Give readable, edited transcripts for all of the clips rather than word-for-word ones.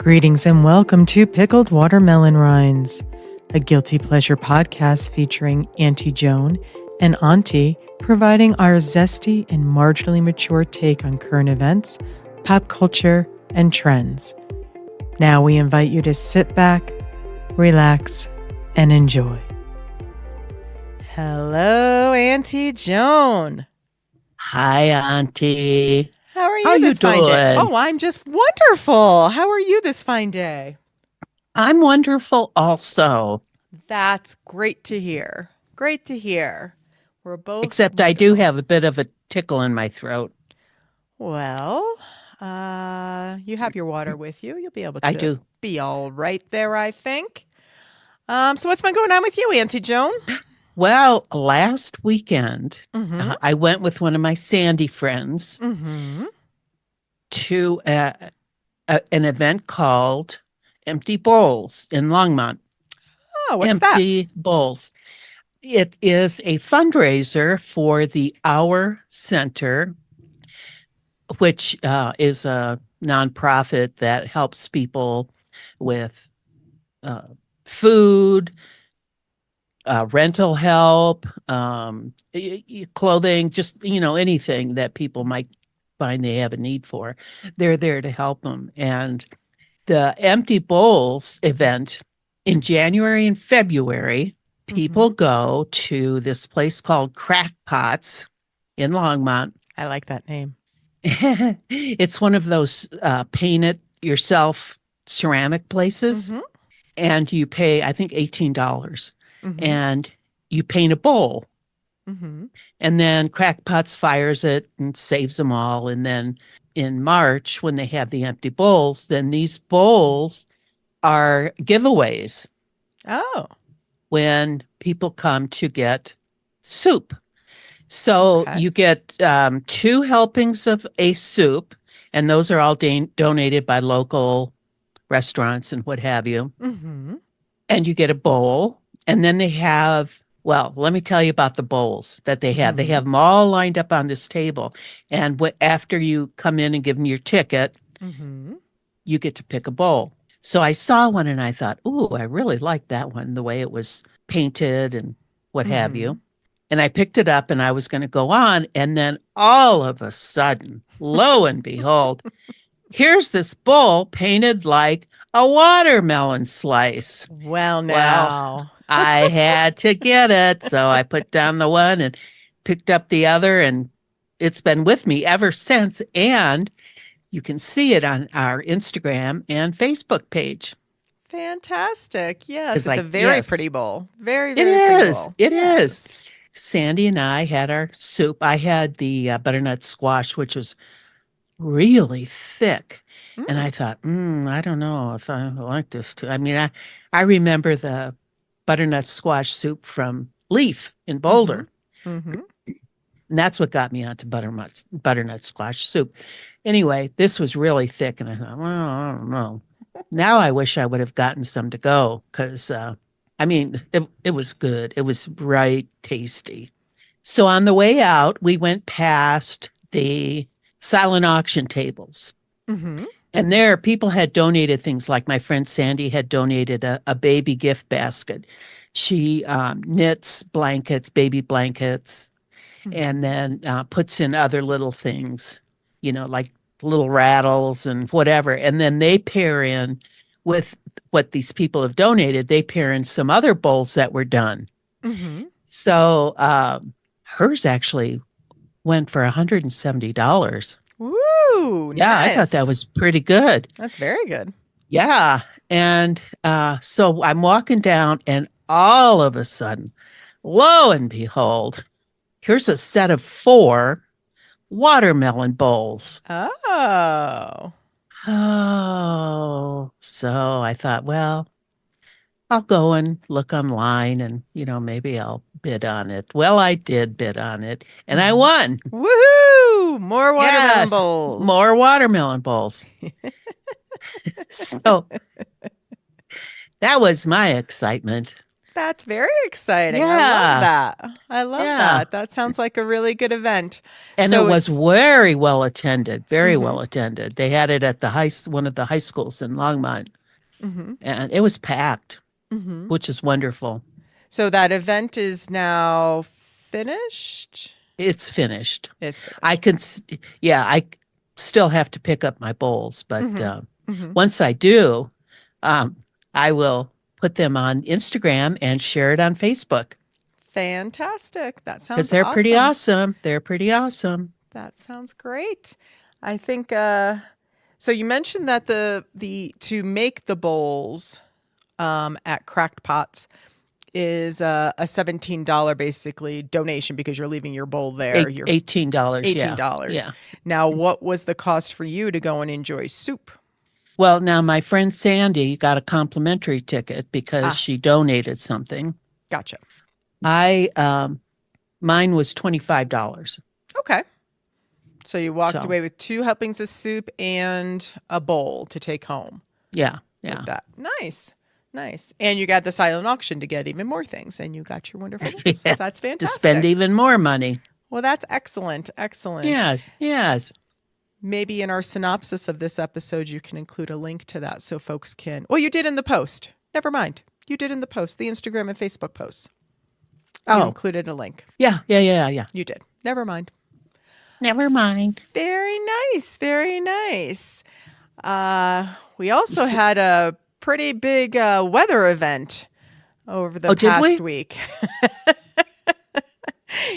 Greetings and welcome to Pickled Watermelon Rinds, a guilty pleasure podcast featuring Antie Joan and Ontie, providing our zesty and marginally mature take on current events, pop culture, and trends. Now we invite you to sit back, relax, and enjoy. Hello, Antie Joan. Hi, Auntie. How are you How this you fine day? doing? Oh, I'm just wonderful. How are you this fine day? I'm wonderful also, That's great to hear. Great to hear. We're both except I do wonderful. have a bit of a tickle in my throat. Well, you have your water with you. You'll be able I to do. be all right there, I think. So what's been going on with you, Auntie Joan? Well, last weekend, Mm-hmm. I went with one of my Sandy friends Mm-hmm. to an event called Empty Bowls in Longmont. Oh, what's that? Empty Bowls. It is a fundraiser for the Our Center, which is a nonprofit that helps people with food, rental help, clothing, just, anything that people might find they have a need for. They're there to help them. And the Empty Bowls event in January and February, people go to this place called Crackpots in Longmont. I like that name. It's one of those paint it yourself ceramic places, Mm-hmm. and you pay, I think, $18, Mm-hmm. and you paint a bowl, Mm-hmm. and then Crackpots fires it and saves them all. And then in March, when they have the empty bowls, then these bowls are giveaways Oh, when people come to get soup. So okay. you get 2 helpings of a soup, and those are all donated by local restaurants and what have you. Mm-hmm. And you get a bowl. And then they have, well, let me tell you about the bowls that they have. They have them all lined up on this table. And after you come in and give them your ticket, Mm-hmm. you get to pick a bowl. So I saw one and I thought, ooh, I really like that one, the way it was painted and what have you. And I picked it up and I was going to go on. And then all of a sudden, lo and behold, here's this bowl painted like a watermelon slice. Well, Well, now. I had to get it. So I put down the one and picked up the other, and it's been with me ever since. And you can see it on our Instagram and Facebook page. Fantastic. Yes, It's it's a like, very yes, pretty bowl. Very, it very pretty is. bowl. It is. Yes. Sandy and I had our soup. I had the butternut squash, which was really thick. And I thought, I don't know if I like this too. I mean, I remember the butternut squash soup from Leaf in Boulder. Mm-hmm. And that's what got me onto butternut squash soup. Anyway, this was really thick. And I thought, well, I don't know. Now I wish I would have gotten some to go because, I mean, it was good. It was right tasty. So on the way out, we went past the silent auction tables. Mm-hmm. And there, people had donated things like my friend Sandy had donated a baby gift basket. She knits blankets, baby blankets, and then puts in other little things, like little rattles and whatever. And then they pair in with what these people have donated. They pair in some other bowls that were done. Mm-hmm. So hers actually went for $170. Woo! Yeah, I thought Nice. that was pretty good. That's very good. Yeah. And so I'm walking down, and all of a sudden, lo and behold, here's a set of 4 watermelon bowls. Oh. Oh, so I thought, well, I'll go and look online and, maybe I'll bid on it. Well, I did bid on it, and I won. Woohoo! More watermelon Yes, bowls. more watermelon bowls. So that was my excitement. That's very exciting. I love Yeah. that. I love Yeah. that. That sounds like a really good event. And So it was it's very well attended, very hmm well attended. They had it at one of the high schools in Longmont, hmm and it was packed, hmm which is wonderful. So that event is now finished. It's finished. It's I finished. can, yeah, I still have to pick up my bowls, but hmm hmm once I do, um, I will put them on Instagram and share it on Facebook Fantastic. That because sounds they're pretty awesome. awesome. They're pretty awesome. That sounds great. I think so you mentioned that the to make the bowls at crackpots is a $17 basically donation because you're leaving your bowl there. You're $18. Yeah. $18. Yeah. Now, what was the cost for you to go and enjoy soup? Well, now my friend Sandy got a complimentary ticket because Ah, she donated something. gotcha. Mine was $25. Okay. So you walked So away with 2 helpings of soup and a bowl to take home yeah, with yeah. that. Nice. Nice. And you got the silent auction to get even more things and you got your wonderful gifts. Yeah. That's To spend fantastic. even more money. Well, that's excellent. Excellent. Yes, yes. Maybe in our synopsis of this episode, you can include a link to that so folks can. Well, you did in the post. Never mind. You did in the post, the Instagram and Facebook posts. You Oh, included a link. yeah. You did. Never mind. Never mind. Very nice. Very nice. We also S- had a pretty big weather event over the Oh, did we? past week.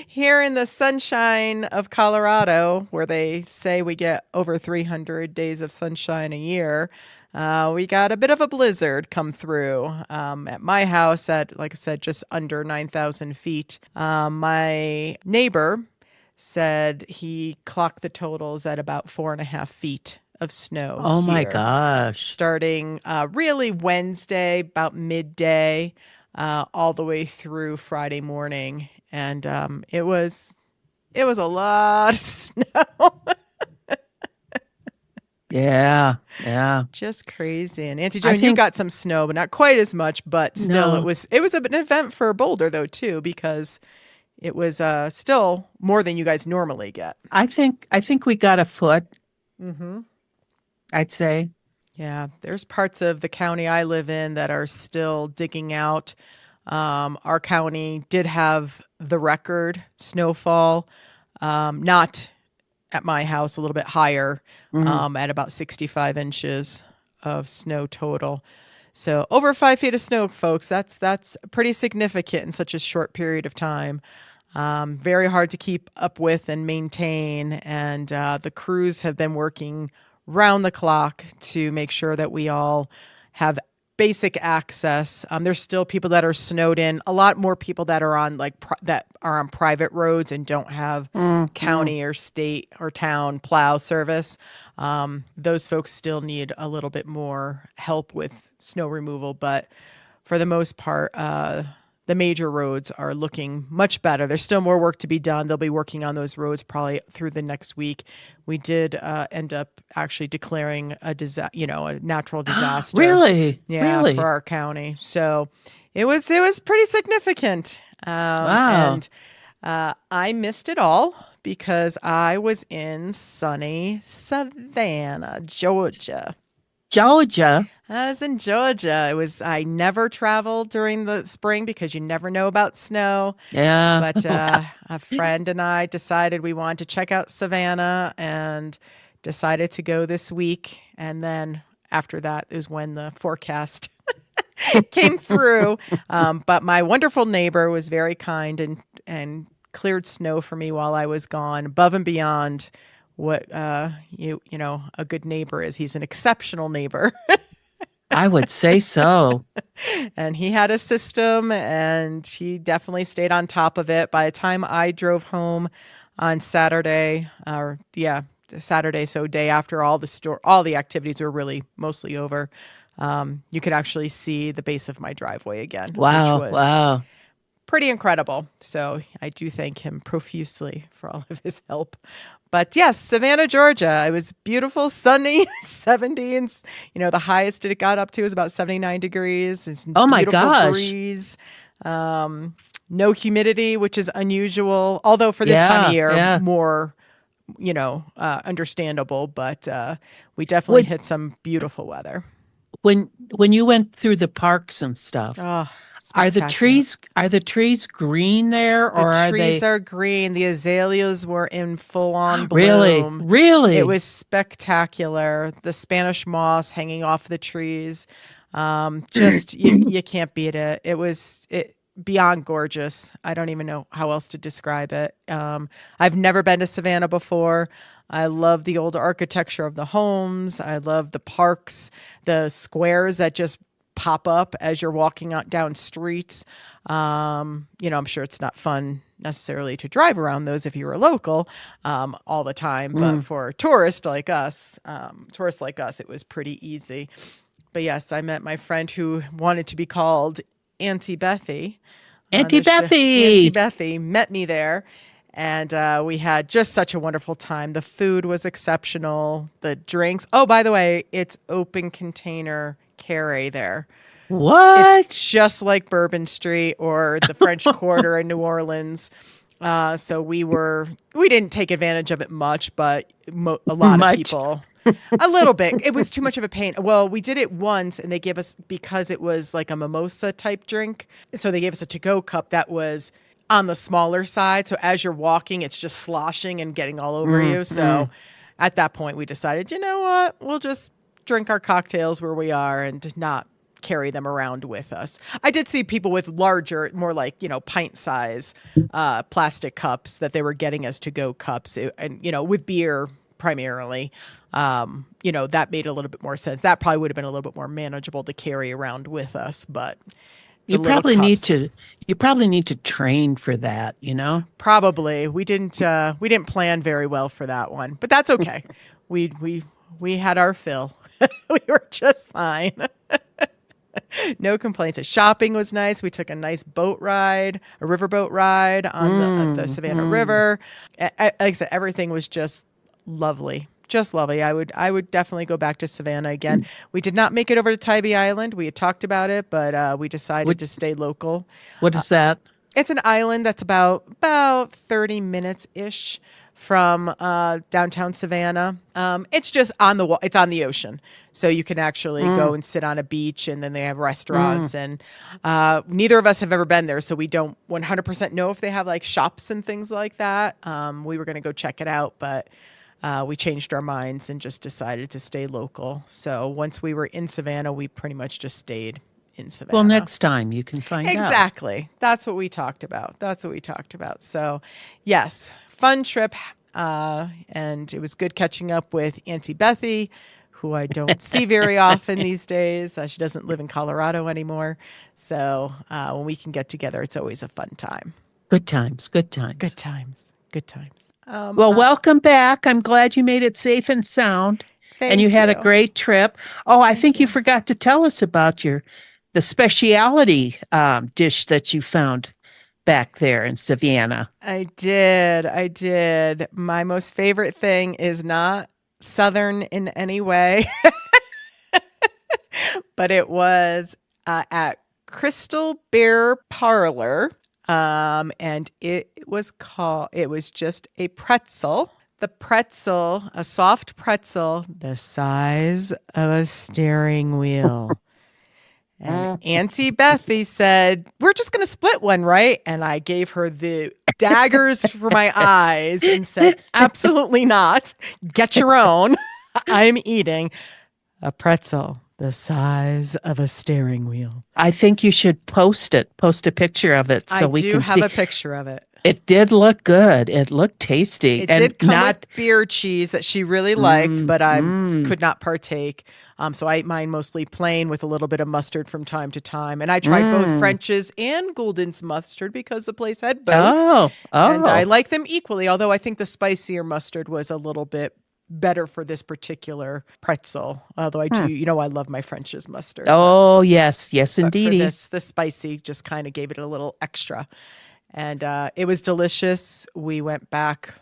Here in the sunshine of Colorado, where they say we get over 300 days of sunshine a year, we got a bit of a blizzard come through at my house at, like I said, just under 9,000 feet. My neighbor said he clocked the totals at about 4.5 feet of snow Oh my here, gosh. starting really Wednesday, about midday, all the way through Friday morning. And it was a lot of snow. Yeah, yeah. Just crazy. And Auntie I Joan, you think got some snow, but not quite as much. But still, no. it was an event for Boulder though too, because it was still more than you guys normally get. I think we got a foot, Mm-hmm. I'd say. Yeah, there's parts of the county I live in that are still digging out. Our county did have the record snowfall, not at my house, a little bit higher, Mhm. at about 65 inches of snow total. So over 5 feet of snow, folks. That's pretty significant in such a short period of time. Very hard to keep up with and maintain, and the crews have been working round the clock to make sure that we all have basic access. There's still people that are snowed in. A lot more people that are on that are on private roads and don't have Mm. county or state or town plow service. Those folks still need a little bit more help with snow removal, but for the most part, the major roads are looking much better. There's still more work to be done. They'll be working on those roads probably through the next week. We did end up actually declaring a natural disaster. Really? Yeah, for Really? our county. So it was pretty significant. Wow. And I missed it all because I was in sunny Savannah, Georgia. Georgia. I was in Georgia. I never traveled during the spring because you never know about snow. Yeah. But a friend and I decided we wanted to check out Savannah and decided to go this week. And then after that is when the forecast came through. But my wonderful neighbor was very kind and cleared snow for me while I was gone, above and beyond what a good neighbor is. He's an exceptional neighbor. I would say so. And he had a system and he definitely stayed on top of it. By the time I drove home on Saturday, so day after all the activities were really mostly over, you could actually see the base of my driveway again, which Wow. was Wow. pretty incredible. So I do thank him profusely for all of his help. But yes, Savannah, Georgia. It was beautiful, sunny, 70s. The highest it got up to was about 79 degrees. It's Oh my beautiful gosh. breeze. No humidity, which is unusual, although for this time of year, more, understandable, but we definitely hit some beautiful weather. When you went through the parks and stuff, Oh, are the spectacular. trees green there, The or are trees they are green. The azaleas were in full on really, bloom. It really? was spectacular. The Spanish moss hanging off the trees. Just you can't beat it. It was beyond gorgeous. I don't even know how else to describe it. I've never been to Savannah before. I love the old architecture of the homes. I love the parks, the squares that just pop up as you're walking out down streets. I'm sure it's not fun necessarily to drive around those if you're a local all the time, but for tourists like us, it was pretty easy. But yes, I met my friend who wanted to be called Auntie Bethy. Auntie Auntie Bethy. Bethy met me there. And we had just such a wonderful time. The food was exceptional. The drinks. Oh, by the way, it's open container carry there. What? It's just like Bourbon Street or the French Quarter in New Orleans. So we didn't take advantage of it much, but a lot of people, a little bit. It was too much of a pain. Well, we did it once and they gave us, because it was like a mimosa type drink. So they gave us a to-go cup that was on the smaller side. So as you're walking, it's just sloshing and getting all over you. So at that point we decided, you know what, we'll just drink our cocktails where we are and not carry them around with us. I did see people with larger, more like, pint size plastic cups that they were getting as to-go cups and, with beer primarily. That made a little bit more sense. That probably would have been a little bit more manageable to carry around with us, but you probably need to train for that, Probably. We didn't plan very well for that one, but that's okay. We had our fill. We were just fine. No complaints. Shopping was nice. We took a nice boat ride, a riverboat ride on the Savannah River. Like I said, everything was just lovely. Just lovely. I would definitely go back to Savannah again. We did not make it over to Tybee Island. We had talked about it, but we decided to stay local. What is that? It's an island that's about 30 minutes-ish from downtown Savannah. It's just it's on the ocean. So you can actually go and sit on a beach, and then they have restaurants. And neither of us have ever been there, so we don't 100% know if they have like shops and things like that. We were going to go check it out, but we changed our minds and just decided to stay local. So once we were in Savannah, we pretty much just stayed in Savannah. Well, next time you can find out. Exactly. That's what we talked about. So yes, fun trip. And it was good catching up with Auntie Bethy, who I don't see very often these days. She doesn't live in Colorado anymore. So when we can get together, it's always a fun time. Good times. Well, welcome back. I'm glad you made it safe and sound. Thank you had a you. great trip. Oh, I think you forgot to tell us about the specialty dish that you found back there in Savannah. I did. My most favorite thing is not Southern in any way, but it was at Crystal Bear Parlor. And it was just a pretzel. The pretzel, a soft pretzel, the size of a steering wheel. And Auntie Bethy said, "We're just going to split one, right?" And I gave her the daggers for my eyes and said, "Absolutely not. Get your own. I'm eating a pretzel the size of a steering wheel." I think you should post a picture of it so we can see. I do have a picture of it. It did look good. It looked tasty. It did come with beer cheese that she really liked, but I could not partake. So I ate mine mostly plain with a little bit of mustard from time to time. And I tried both French's and Gulden's mustard because the place had both. Oh. And I like them equally, although I think the spicier mustard was a little bit better for this particular pretzel. Although I do, I love my French's mustard. Oh, yes, indeed. The spicy just kind of gave it a little extra. And it was delicious. We went back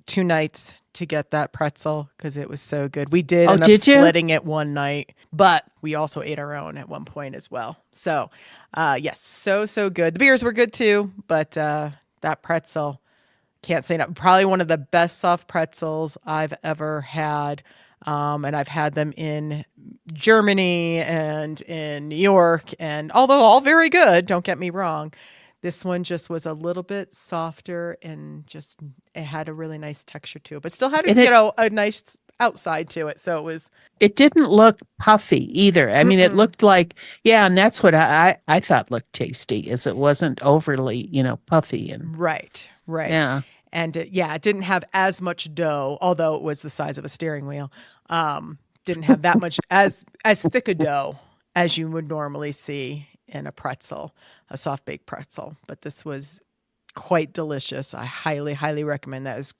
2 nights to get that pretzel because it was so good. We did Oh, end up did you? splitting it one night, but we also ate our own at one point as well. So, yes, so good. The beers were good too, but that pretzel, can't say enough. Probably one of the best soft pretzels I've ever had. And I've had them in Germany and in New York, and although all very good, don't get me wrong, this one just was a little bit softer and just it had a really nice texture to it, but still had a nice outside to it. So it was. It didn't look puffy either. I mean, it looked like, yeah, and that's what I thought looked tasty, is it wasn't overly, puffy and Right. yeah. And it didn't have as much dough, although it was the size of a steering wheel. Didn't have that much as thick a dough as you would normally see in a pretzel, a soft baked pretzel. But this was quite delicious. I highly, highly recommend that. Is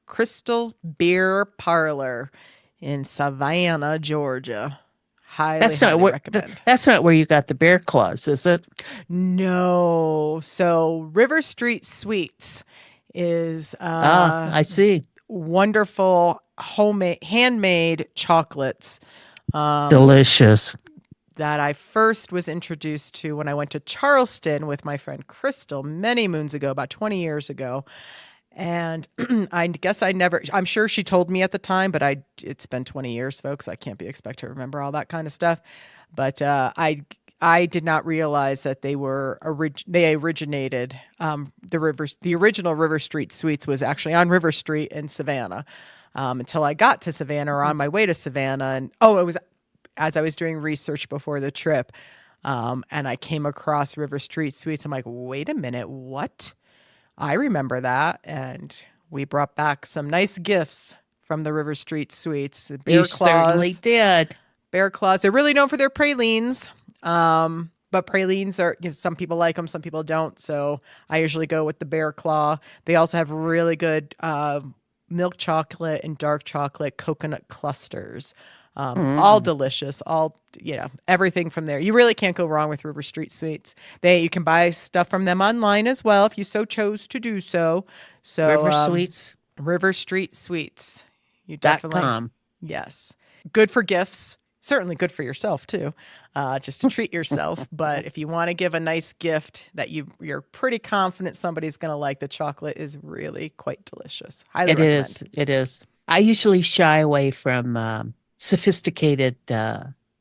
Crystal's Beer Parlor in Savannah, Georgia. Highly recommend. That's not where you got the bear claws, is it? No. So River Street Sweets is I see. wonderful handmade chocolates Delicious. that I first was introduced to when I went to Charleston with my friend Crystal many moons ago, about 20 years ago. And I guess I'm sure she told me at the time, but it's been 20 years, folks. I can't be expected to remember all that kind of stuff. But I did not realize that they originated. The original River Street Sweets was actually on River Street in Savannah, until I got to Savannah or on my way to Savannah. And it was as I was doing research before the trip, and I came across River Street Sweets. I'm like, wait a minute, what? I remember that, and we brought back some nice gifts from the River Street Sweets. You certainly did. Bear claws. They're really known for their pralines. But pralines are, some people like them, some people don't. So I usually go with the bear claw. They also have really good milk chocolate and dark chocolate coconut clusters. All delicious, everything from there. You really can't go wrong with River Street Sweets. You can buy stuff from them online as well if you so chose to do so. So River Street Sweets. You definitely, yes, good for gifts. Certainly good for yourself too, just to treat yourself. But if you want to give a nice gift that you're pretty confident somebody's going to like, the chocolate is really quite delicious. Highly recommend. It is. I usually shy away from sophisticated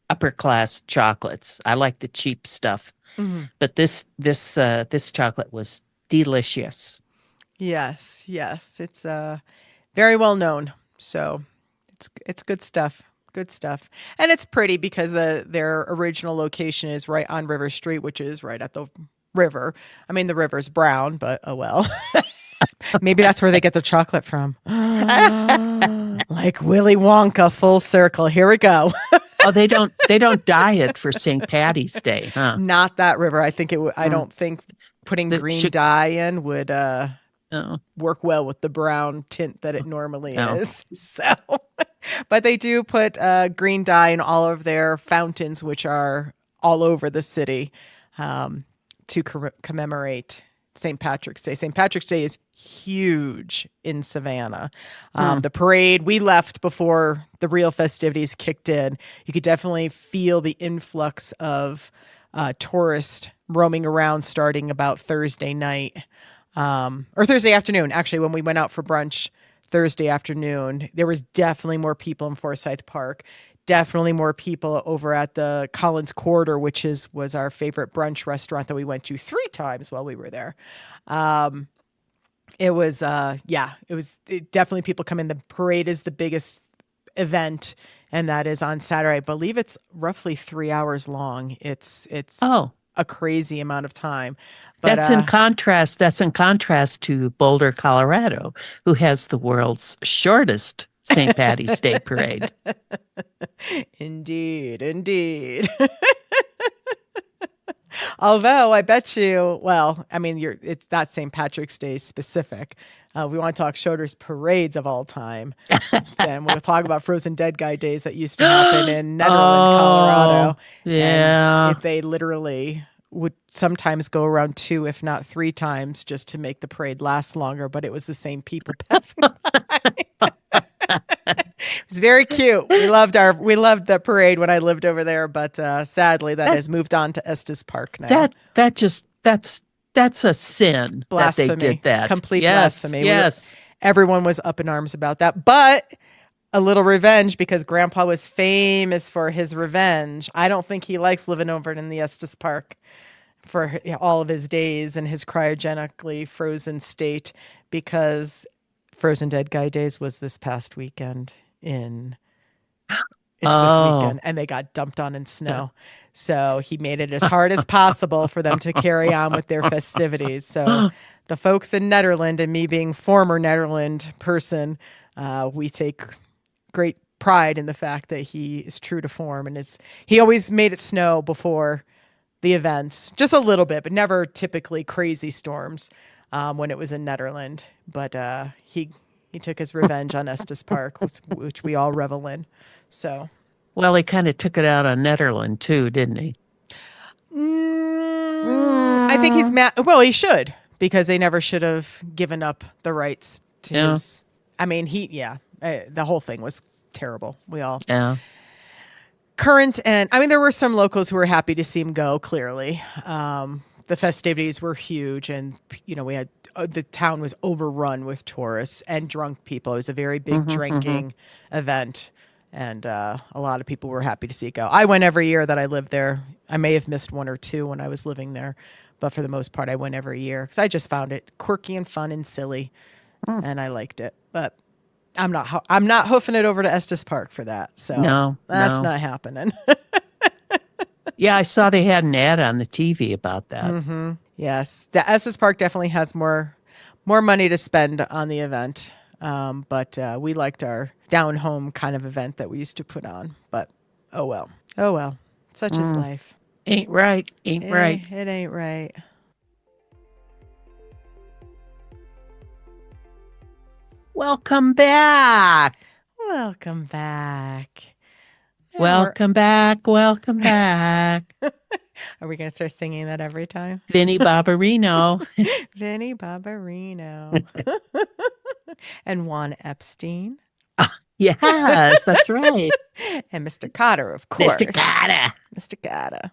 upper class chocolates. I like the cheap stuff, but this chocolate was delicious. Yes, it's very well known. So it's good stuff. Good stuff. And it's pretty because their original location is right on River Street, which is right at the river. I mean, the river's brown, but oh well. Maybe that's where they get the chocolate from. Like Willy Wonka, full circle. Here we go. Oh, they don't dye it for St. Patty's Day, huh? Not that river. I think I don't think putting green dye in would work well with the brown tint that it normally is. So, but they do put green dye in all of their fountains, which are all over the city, to commemorate St. Patrick's Day. St. Patrick's Day is huge in Savannah. The parade, we left before the real festivities kicked in. You could definitely feel the influx of tourists roaming around starting about Thursday night. Or Thursday afternoon, actually, when we went out for brunch Thursday afternoon, there was definitely more people in Forsyth Park, definitely more people over at the Collins Quarter, which was our favorite brunch restaurant that we went to 3 times while we were there. It was definitely people come in. The parade is the biggest event, and that is on Saturday. I believe it's roughly 3 hours long. It's a crazy amount of time. But that's in contrast to Boulder, Colorado, who has the world's shortest St. Patty's Day parade. Indeed. Although I bet you, well, I mean, it's not St. Patrick's Day specific. We want to talk shortest parades of all time. Then we'll talk about Frozen Dead Guy days that used to happen in Netherland, Colorado. Yeah. And they literally would sometimes go around 2, if not 3 times, just to make the parade last longer. But it was the same people passing by. It was very cute. We loved the parade when I lived over there, but sadly that has moved on to Estes Park now. That's a sin. Blasphemy. That they did that. Complete blasphemy. Yes. Everyone was up in arms about that. But a little revenge, because Grandpa was famous for his revenge. I don't think he likes living over in the Estes Park for all of his days in his cryogenically frozen state, because Frozen Dead Guy Days was this past weekend this weekend, and they got dumped on in snow. So he made it as hard as possible for them to carry on with their festivities. So the folks in Netherlands, and me being former Netherlands person, we take great pride in the fact that he is true to form, and he always made it snow before the events, just a little bit, but never typically crazy storms when it was in Netherlands. But he took his revenge on Estes Park, which we all revel in. So, well, he kind of took it out on Netherlands too, didn't he? I think he's mad. Well, he should, because they never should have given up the rights to his. I mean, the whole thing was terrible. We all. Yeah. Current, and I mean, there were some locals who were happy to see him go, clearly. The festivities were huge, and we had the town was overrun with tourists and drunk people. It was a very big drinking event, and a lot of people were happy to see it go. I went every year that I lived there. I may have missed 1 or 2 when I was living there, but for the most part, I went every year because I just found it quirky and fun and silly, and I liked it. But I'm not hoofing it over to Estes Park for that. So that's not happening. Yeah, I saw they had an ad on the TV about that. Mm-hmm. Yes, the Estes Park definitely has more money to spend on the event, but we liked our down home kind of event that we used to put on. But oh well, such is life. Ain't right. It ain't right. Welcome back. Welcome back. Welcome back. Welcome back. Are we going to start singing that every time? Vinnie Barbarino. Vinnie Barbarino. And Juan Epstein. Yes, that's right. And Mr. Cotter, of course. Mr. Cotter. Mr. Cotter.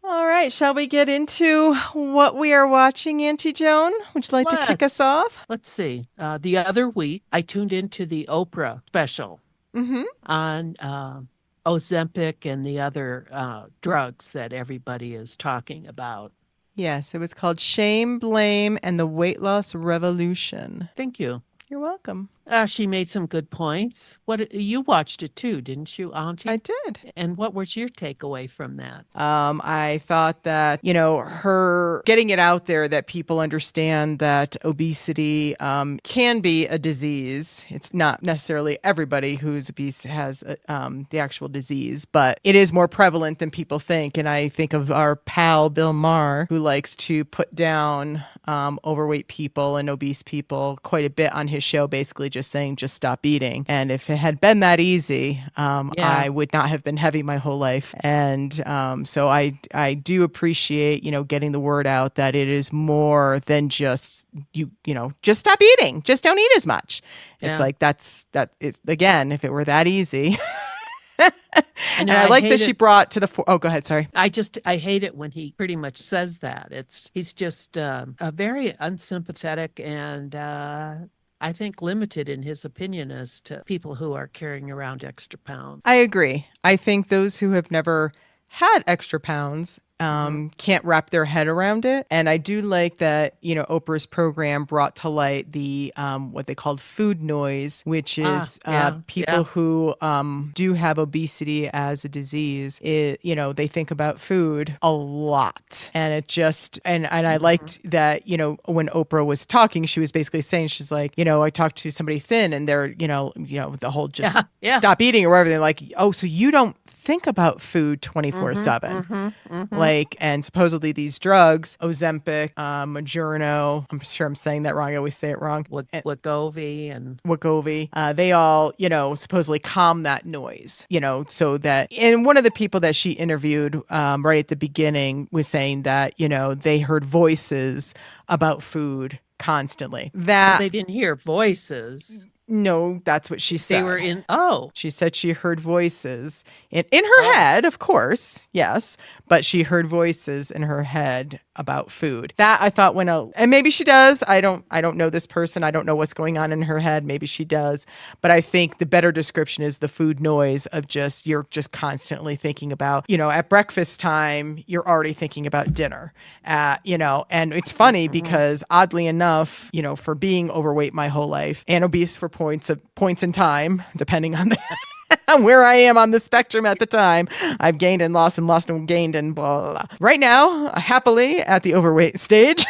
All right, shall we get into what we are watching, Auntie Joan? Would you like to kick us off? Let's see. The other week, I tuned into the Oprah special on Ozempic and the other drugs that everybody is talking about. Yes, it was called Shame, Blame, and the Weight Loss Revolution. Thank you. You're welcome. She made some good points. You watched it too, didn't you, Auntie? I did. And what was your takeaway from that? I thought that, her getting it out there that people understand that obesity can be a disease. It's not necessarily everybody who's obese has the actual disease, but it is more prevalent than people think. And I think of our pal Bill Maher, who likes to put down overweight people and obese people quite a bit on his show, basically just saying, just stop eating. And if it had been that easy, I would not have been heavy my whole life. And so I do appreciate, getting the word out that it is more than just, just stop eating. Just don't eat as much. Yeah. It's like, again, if it were that easy. And I like that she brought to the oh, go ahead. Sorry. I hate it when he pretty much says that. He's just a very unsympathetic and I think limited in his opinion as to people who are carrying around extra pounds. I agree. I think those who have never had extra pounds can't wrap their head around it. And I do like that, Oprah's program brought to light the what they called food noise, which is people who do have obesity as a disease. They think about food a lot. And it just, and I liked that, when Oprah was talking, she was basically saying, she's like, I talked to somebody thin and they're, the whole just stop eating or whatever. They're like, oh, so you don't think about food 24/7. Like, and supposedly these drugs, Ozempic, Mounjaro, I'm sure I'm saying that wrong. I always say it wrong. Wegovy and Wegovy, they all, supposedly calm that noise, so that, and one of the people that she interviewed right at the beginning was saying that, they heard voices about food constantly. Well, they didn't hear voices. No, that's what she said. They were in. She said she heard voices in her head, of course, yes, but she heard voices in her head about food. That I thought went out, and maybe she does. I don't know this person. I don't know what's going on in her head. Maybe she does, but I think the better description is the food noise of you're just constantly thinking about, at breakfast time, you're already thinking about dinner, and it's funny because oddly enough, for being overweight my whole life and obese for points in time, depending on where I am on the spectrum at the time. I've gained and lost and gained and blah, blah, blah. Right now, happily at the overweight stage,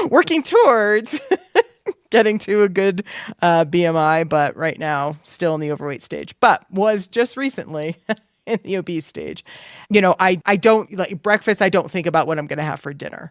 working towards getting to a good BMI, but right now still in the overweight stage, but was just recently in the obese stage. I don't like breakfast. I don't think about what I'm going to have for dinner.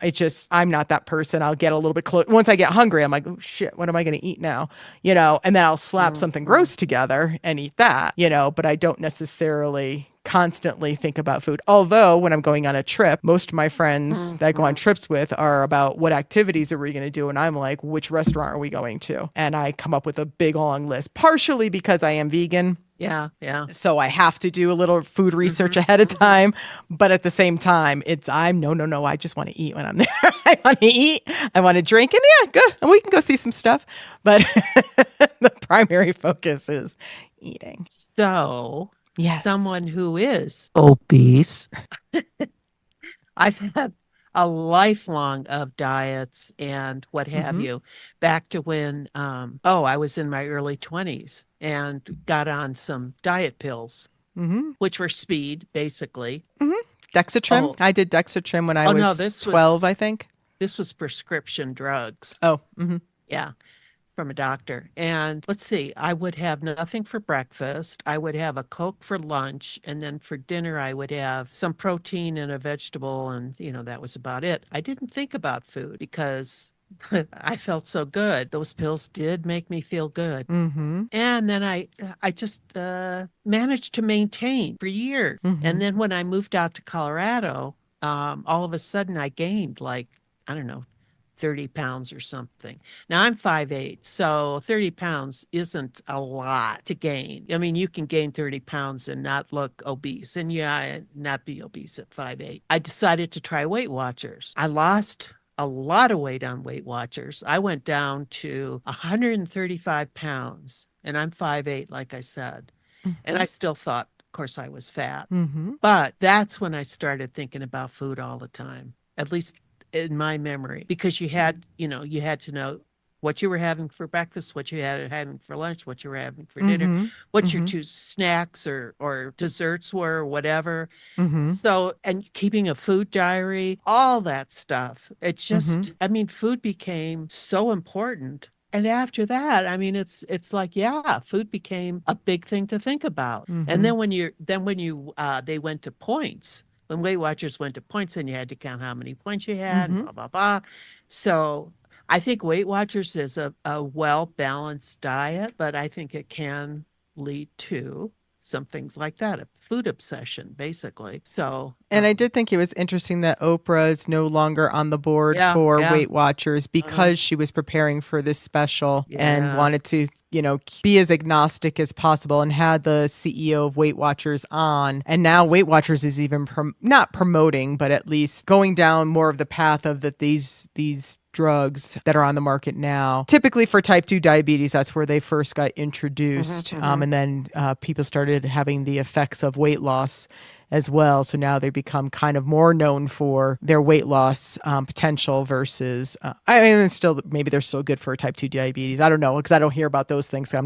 I'm not that person. I'll get a little bit close. Once I get hungry, I'm like, oh shit, what am I going to eat now? And then I'll slap something gross together and eat that, but I don't necessarily constantly think about food. Although when I'm going on a trip, most of my friends that I go on trips with are about what activities are we going to do? And I'm like, which restaurant are we going to? And I come up with a big long list, partially because I am vegan. Yeah. So I have to do a little food research ahead of time. But at the same time, no. I just want to eat when I'm there. I want to eat. I want to drink. And yeah, good. And we can go see some stuff. But the primary focus is eating. So, yes. Someone who is obese, I've had a lifelong of diets and what have you, back to when, I was in my early 20s and got on some diet pills, which were speed, basically. Dexatrim. I did Dexatrim when I was 12, I think. This was prescription drugs. Oh, yeah. From a doctor. And let's see, I would have nothing for breakfast. I would have a Coke for lunch. And then for dinner, I would have some protein and a vegetable. And, that was about it. I didn't think about food because I felt so good. Those pills did make me feel good. And then I just managed to maintain for years. And then when I moved out to Colorado, all of a sudden I gained like, I don't know, 30 pounds or something. Now I'm 5'8", so 30 pounds isn't a lot to gain. I mean, you can gain 30 pounds and not look obese, and not be obese at 5'8". I decided to try Weight Watchers. I lost a lot of weight on Weight Watchers. I went down to 135 pounds, and I'm 5'8", like I said. And I still thought, of course, I was fat. But that's when I started thinking about food all the time, at least in my memory, because you had to know what you were having for breakfast, what you had having for lunch, what you were having for dinner, what your two snacks or desserts were, or whatever. So, and keeping a food diary, all that stuff. It just, food became so important. And after that, it's like, yeah, food became a big thing to think about. And then when they went to points. When Weight Watchers went to points, and you had to count how many points you had, blah, blah, blah. So I think Weight Watchers is a well-balanced diet, but I think it can lead to some things like that, a food obsession, basically. So, and I did think it was interesting that Oprah is no longer on the board for Weight Watchers because she was preparing for this special and wanted to, be as agnostic as possible, and had the CEO of Weight Watchers on. And now Weight Watchers is even not promoting, but at least going down more of the path of that these drugs that are on the market now, typically for type 2 diabetes. That's where they first got introduced. And then people started having the effects of weight loss as well. So now they become kind of more known for their weight loss potential versus, maybe they're still good for type 2 diabetes. I don't know, because I don't hear about those things. I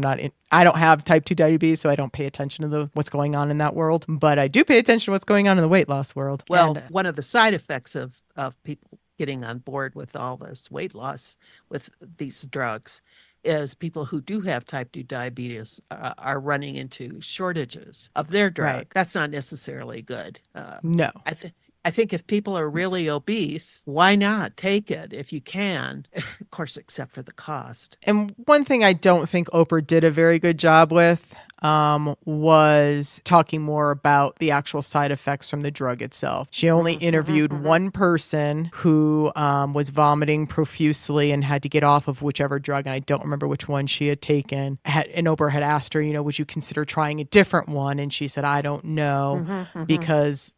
don't have type 2 diabetes, so I don't pay attention to what's going on in that world. But I do pay attention to what's going on in the weight loss world. Well, one of the side effects of people getting on board with all this weight loss with these drugs is people who do have type 2 diabetes are running into shortages of their drug. Right. That's not necessarily good. No. I think if people are really obese, why not take it if you can? Of course, except for the cost. And one thing I don't think Oprah did a very good job with was talking more about the actual side effects from the drug itself. She only interviewed one person who was vomiting profusely and had to get off of whichever drug, and I don't remember which one she had taken. And Oprah had asked her, would you consider trying a different one? And she said, I don't know, because,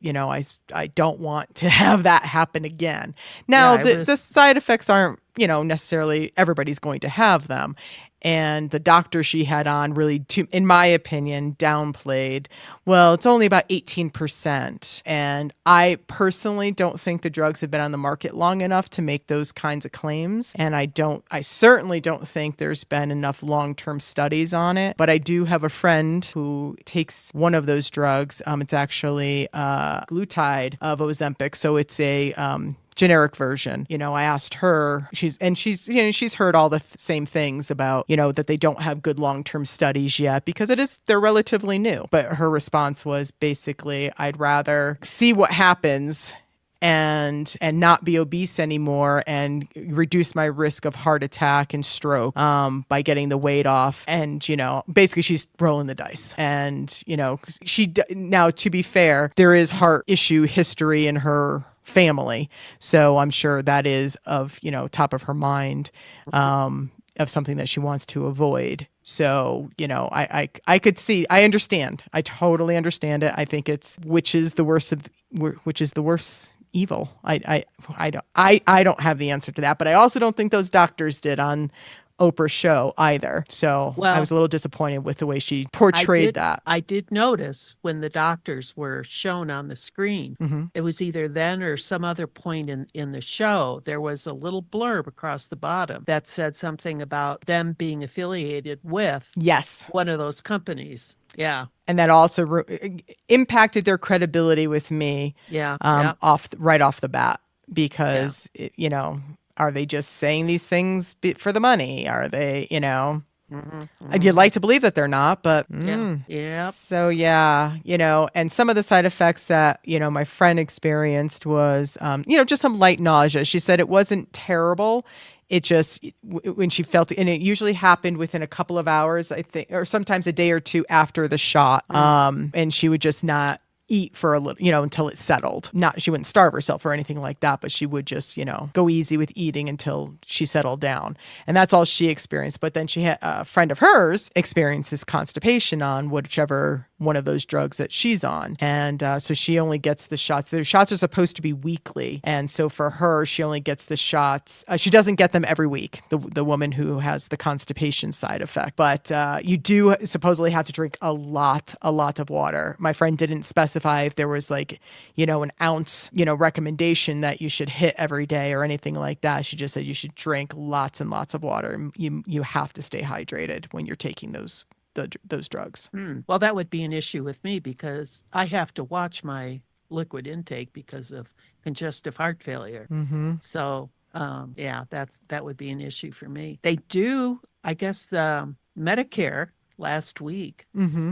I don't want to have that happen again. Now, the side effects aren't, necessarily everybody's going to have them. And the doctor she had on really, in my opinion, downplayed, well, it's only about 18%. And I personally don't think the drugs have been on the market long enough to make those kinds of claims. And I certainly don't think there's been enough long-term studies on it. But I do have a friend who takes one of those drugs. It's actually glutide of Ozempic. So it's a generic version. I asked her, she's heard all the same things about, that they don't have good long-term studies yet because they're relatively new. But her response was basically, I'd rather see what happens and not be obese anymore and reduce my risk of heart attack and stroke by getting the weight off. And, basically she's rolling the dice. And, now to be fair, there is heart issue history in her family. So I'm sure that is of, top of her mind, of something that she wants to avoid. So, I could see, I understand. I totally understand it. I think it's, which is the worst evil. I don't have the answer to that, but I also don't think those doctors did on Oprah's show either. So I was a little disappointed with the way she portrayed that. I did notice when the doctors were shown on the screen, it was either then or some other point in the show, there was a little blurb across the bottom that said something about them being affiliated with one of those companies. Yeah. And that also impacted their credibility with me right off the bat because, are they just saying these things for the money? Are they, you'd like to believe that they're not, but So and some of the side effects that, my friend experienced was, just some light nausea. She said it wasn't terrible. It just, when she felt it, and it usually happened within a couple of hours, I think, or sometimes a day or two after the shot. And she would just not eat for a little, until it settled. She wouldn't starve herself or anything like that, but she would just, go easy with eating until she settled down. And that's all she experienced. But then she had a friend of hers experiences constipation on whichever one of those drugs that she's on. And so she only gets the shots. The shots are supposed to be weekly. And so for her, she only gets the shots. She doesn't get them every week, the woman who has the constipation side effect. But you do supposedly have to drink a lot of water. My friend didn't specify if there was an ounce, recommendation that you should hit every day or anything like that. She just said you should drink lots and lots of water. You have to stay hydrated when you're taking those drugs. Well, that would be an issue with me because I have to watch my liquid intake because of congestive heart failure. So, that would be an issue for me. They do, I guess, Medicare last week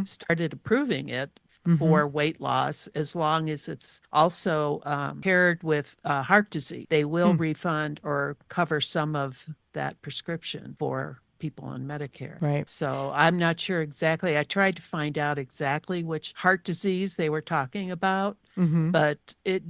started approving it for weight loss, as long as it's also paired with heart disease. They will refund or cover some of that prescription for people on Medicare. Right. So I'm not sure exactly. I tried to find out exactly which heart disease they were talking about, but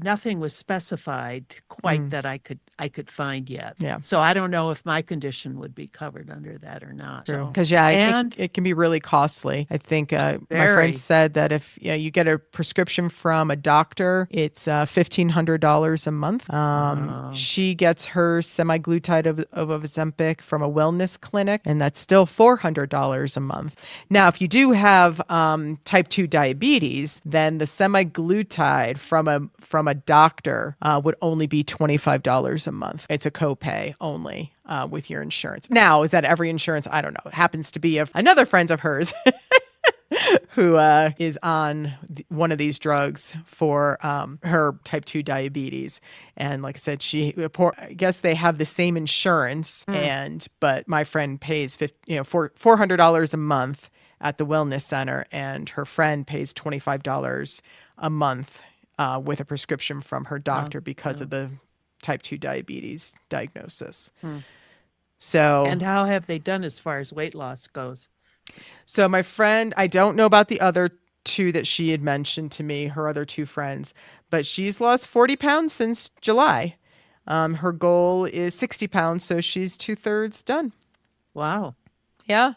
nothing was specified quite that I could find yet. Yeah. So I don't know if my condition would be covered under that or not. True. Because I think it can be really costly. I think my friend said that if you get a prescription from a doctor, it's $1,500 a month. She gets her semaglutide of Ozempic from a wellness clinic, and that's still $400 a month. Now, if you do have type 2 diabetes, then the semaglutide from a doctor would only be $25 a month. It's a copay only with your insurance. Now, is that every insurance? I don't know. It happens to be another friend of hers who is on one of these drugs for her type 2 diabetes. And like I said, I guess they have the same insurance, but my friend pays $400 a month at the wellness center, and her friend pays $25 a month with a prescription from her doctor because of the type 2 diabetes diagnosis. So, And how have they done as far as weight loss goes? so my friend, I don't know about the other two that she had mentioned to me, her other two friends, but she's lost 40 pounds since July. Her goal is 60 pounds, so she's 2/3 done. Wow. Yeah.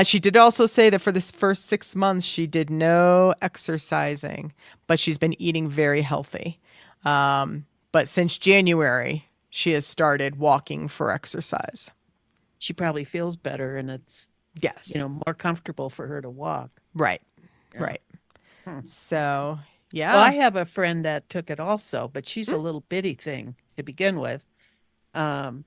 She did also say that for this first 6 months, she did no exercising, but she's been eating very healthy. But since January, she has started walking for exercise. She probably feels better, and it's, Yes. more comfortable for her to walk. Right. Yeah. Right. So, yeah. Well, I have a friend that took it also, but she's a little bitty thing to begin with. And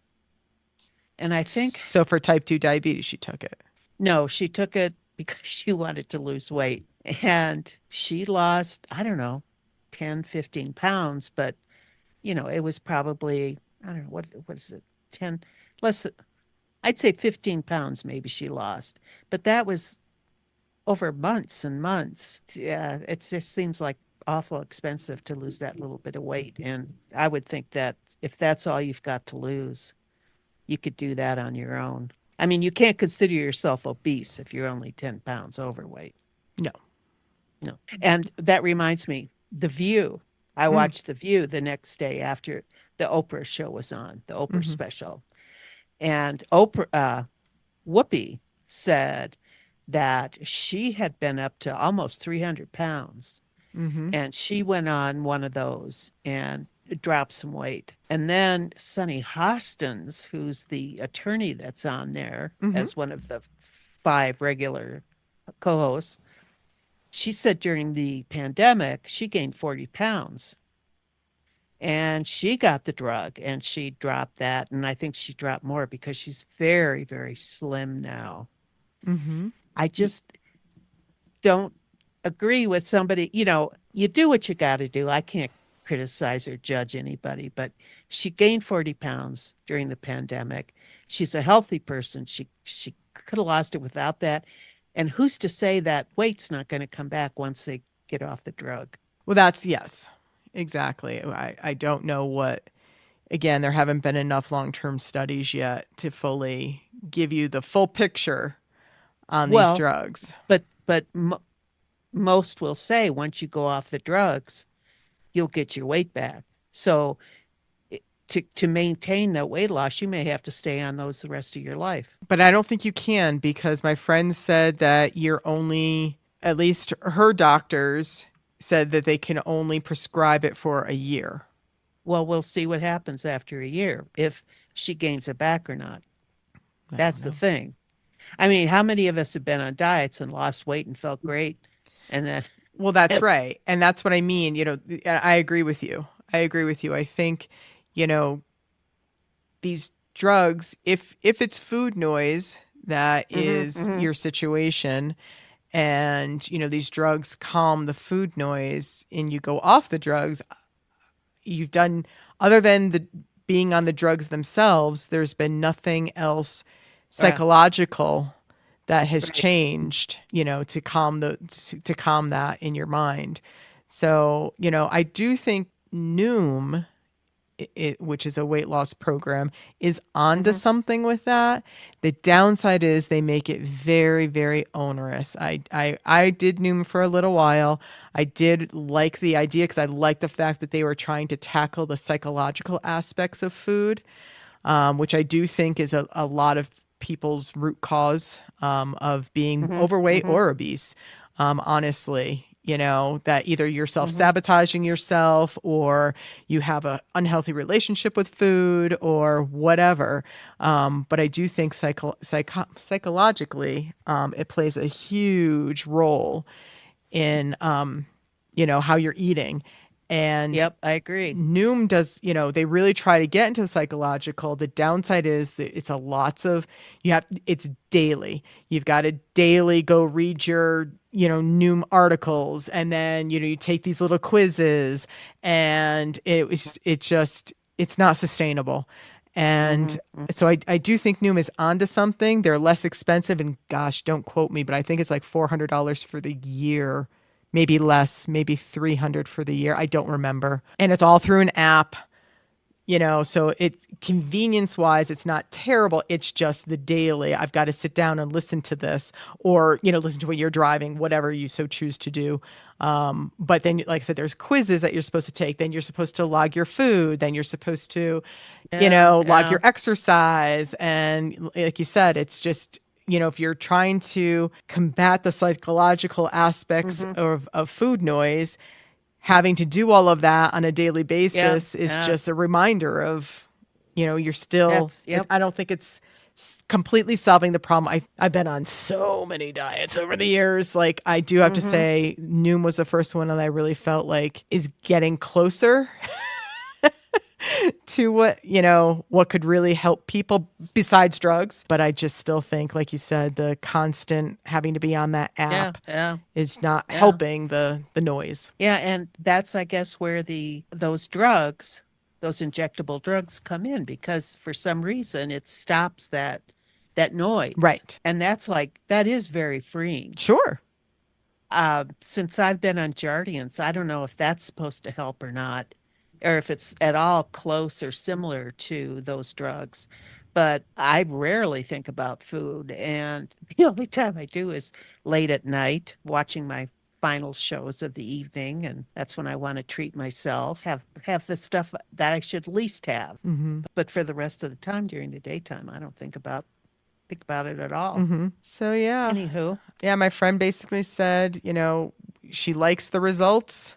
I think, So for type 2 diabetes, she took it. no, she took it because she wanted to lose weight. And she lost, I don't know, 10, 15 pounds, but, it was probably, I don't know, what is it, 10, less, I'd say 15 pounds maybe she lost. But that was over months and months. Yeah, it just seems like awful expensive to lose that little bit of weight. And I would think that if that's all you've got to lose, you could do that on your own. I mean, you can't consider yourself obese if you're only 10 pounds overweight. No. No. And that reminds me, The View. I watched The View the next day after the Oprah show was on, the Oprah special. And Whoopi said that she had been up to almost 300 pounds. And she went on one of those and dropped some weight. And then Sunny Hostins, who's the attorney that's on there as one of the 5 regular co-hosts, she said during the pandemic, she gained 40 pounds. And she got the drug and she dropped that. And I think she dropped more because she's very, very slim now. I just don't agree with somebody, you do what you got to do. I can't criticize or judge anybody, but she gained 40 pounds during the pandemic. She's a healthy person. She could have lost it without that. And who's to say that weight's not going to come back once they get off the drug? Well, yes, exactly. I don't know again, there haven't been enough long-term studies yet to fully give you the full picture on these drugs. But most will say once you go off the drugs, you'll get your weight back. So to maintain that weight loss, you may have to stay on those the rest of your life. But I don't think you can, because my friend said that at least her doctors said that they can only prescribe it for a year. Well, we'll see what happens after a year, if she gains it back or not. That's the thing. I mean, how many of us have been on diets and lost weight and felt great? And then, well, that's right. And that's what I mean. I agree with you. I think, these drugs, if it's food noise, that is your situation. And, these drugs calm the food noise and you go off the drugs. You've done, other than being on the drugs themselves, there's been nothing else psychological that has changed, to calm that in your mind. So, I do think Noom, which is a weight loss program, is onto something with that. The downside is they make it very, very onerous. I did Noom for a little while. I did like the idea because I like the fact that they were trying to tackle the psychological aspects of food, which I do think is a lot of people's root cause of being overweight or obese, honestly. That either you're self-sabotaging yourself or you have an unhealthy relationship with food or whatever. But I do think psychologically, it plays a huge role in, how you're eating. And Yep, I agree. Noom does, they really try to get into the psychological. The downside is it's a lots of, it's daily. You've got to daily go read your, Noom articles. And then, you take these little quizzes, and it's not sustainable. And so I do think Noom is onto something. They're less expensive, and gosh, don't quote me, but I think it's like $400 for the year, maybe less, maybe 300 for the year. I don't remember. And it's all through an app, so convenience wise, it's not terrible. It's just the daily. I've got to sit down and listen to this, or, listen to what you're driving, whatever you so choose to do. But then, like I said, there's quizzes that you're supposed to take. Then you're supposed to log your food. Then you're supposed to, log your exercise. And like you said, it's just, if you're trying to combat the psychological aspects of food noise, having to do all of that on a daily basis is just a reminder of, you're still, I don't think it's completely solving the problem. I've been on so many diets over the years. Like, I do have to say, Noom was the first one that I really felt like is getting closer to what could really help people besides drugs. But I just still think, like you said, the constant having to be on that app is not helping the noise. Yeah, and that's, I guess, where those injectable drugs come in, because for some reason it stops that noise. Right. And that is very freeing. Sure. Since I've been on Jardiance, I don't know if that's supposed to help or not, or if it's at all close or similar to those drugs. But I rarely think about food. And the only time I do is late at night, watching my final shows of the evening. And that's when I want to treat myself, have the stuff that I should at least have. But for the rest of the time during the daytime, I don't think about it at all. So yeah. Anywho. Yeah, my friend basically said, she likes the results.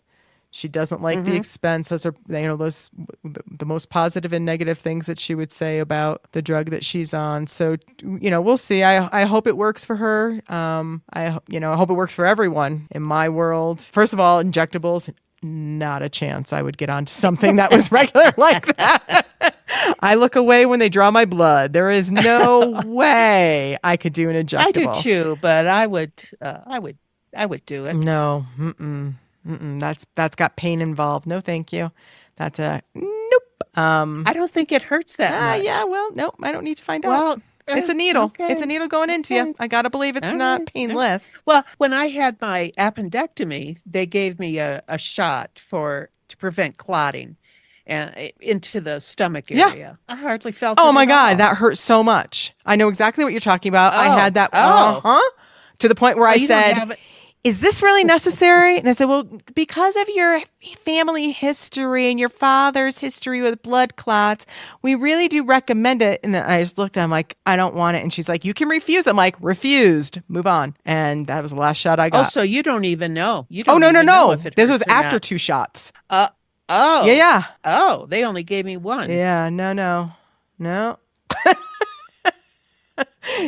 She doesn't like the expense. Those are, the most positive and negative things that she would say about the drug that she's on. So, we'll see. I hope it works for her. I hope it works for everyone in my world. First of all, injectables, not a chance I would get onto something that was regular like that. I look away when they draw my blood. There is no way I could do an injectable. I do too, but I would do it. No, that's got pain involved. No, thank you. That's a nope. I don't think it hurts that much. Yeah, well, nope. I don't need to find out. Well, it's a needle. okay. It's a needle going into you. I gotta believe it's not painless. Well, when I had my appendectomy, they gave me a shot to prevent clotting and into the stomach area. I hardly felt it. Oh my at God, all. that hurt so much. I know exactly what you're talking about. I had that. Oh. To the point where I You don't said, have it. is this really necessary? And I said, well, because of your family history and your father's history with blood clots, we really do recommend it. And then I just looked at him like, I don't want it. And she's like, you can refuse. I'm like, refused. Move on. And that was the last shot I got. Oh, so you don't even know. You Oh, don't even know no. if it This hurts was or after not. 2 shots. Oh. Yeah. Oh, they only gave me one. Yeah, no.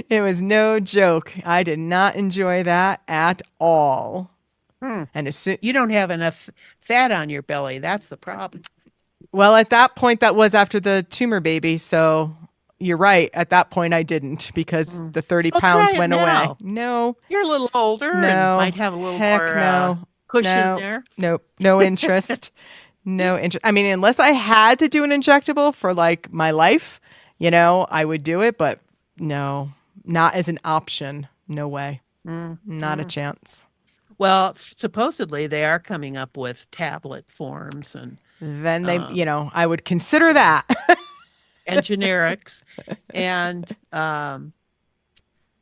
It was no joke. I did not enjoy that at all. And as soon, You don't have enough fat on your belly. That's the problem. well, at that point, that was after the tumor baby. So you're right. At that point, I didn't, because the 30 Well, pounds try it went now. away. No, You're a little older and no. might have a little Heck more no. cushion there. Nope. No interest. No interest. I mean, unless I had to do an injectable for like my life, I would do it. But no, not as an option. No way. Not a chance. Well, supposedly they are coming up with tablet forms and Then they, I would consider that. and generics. And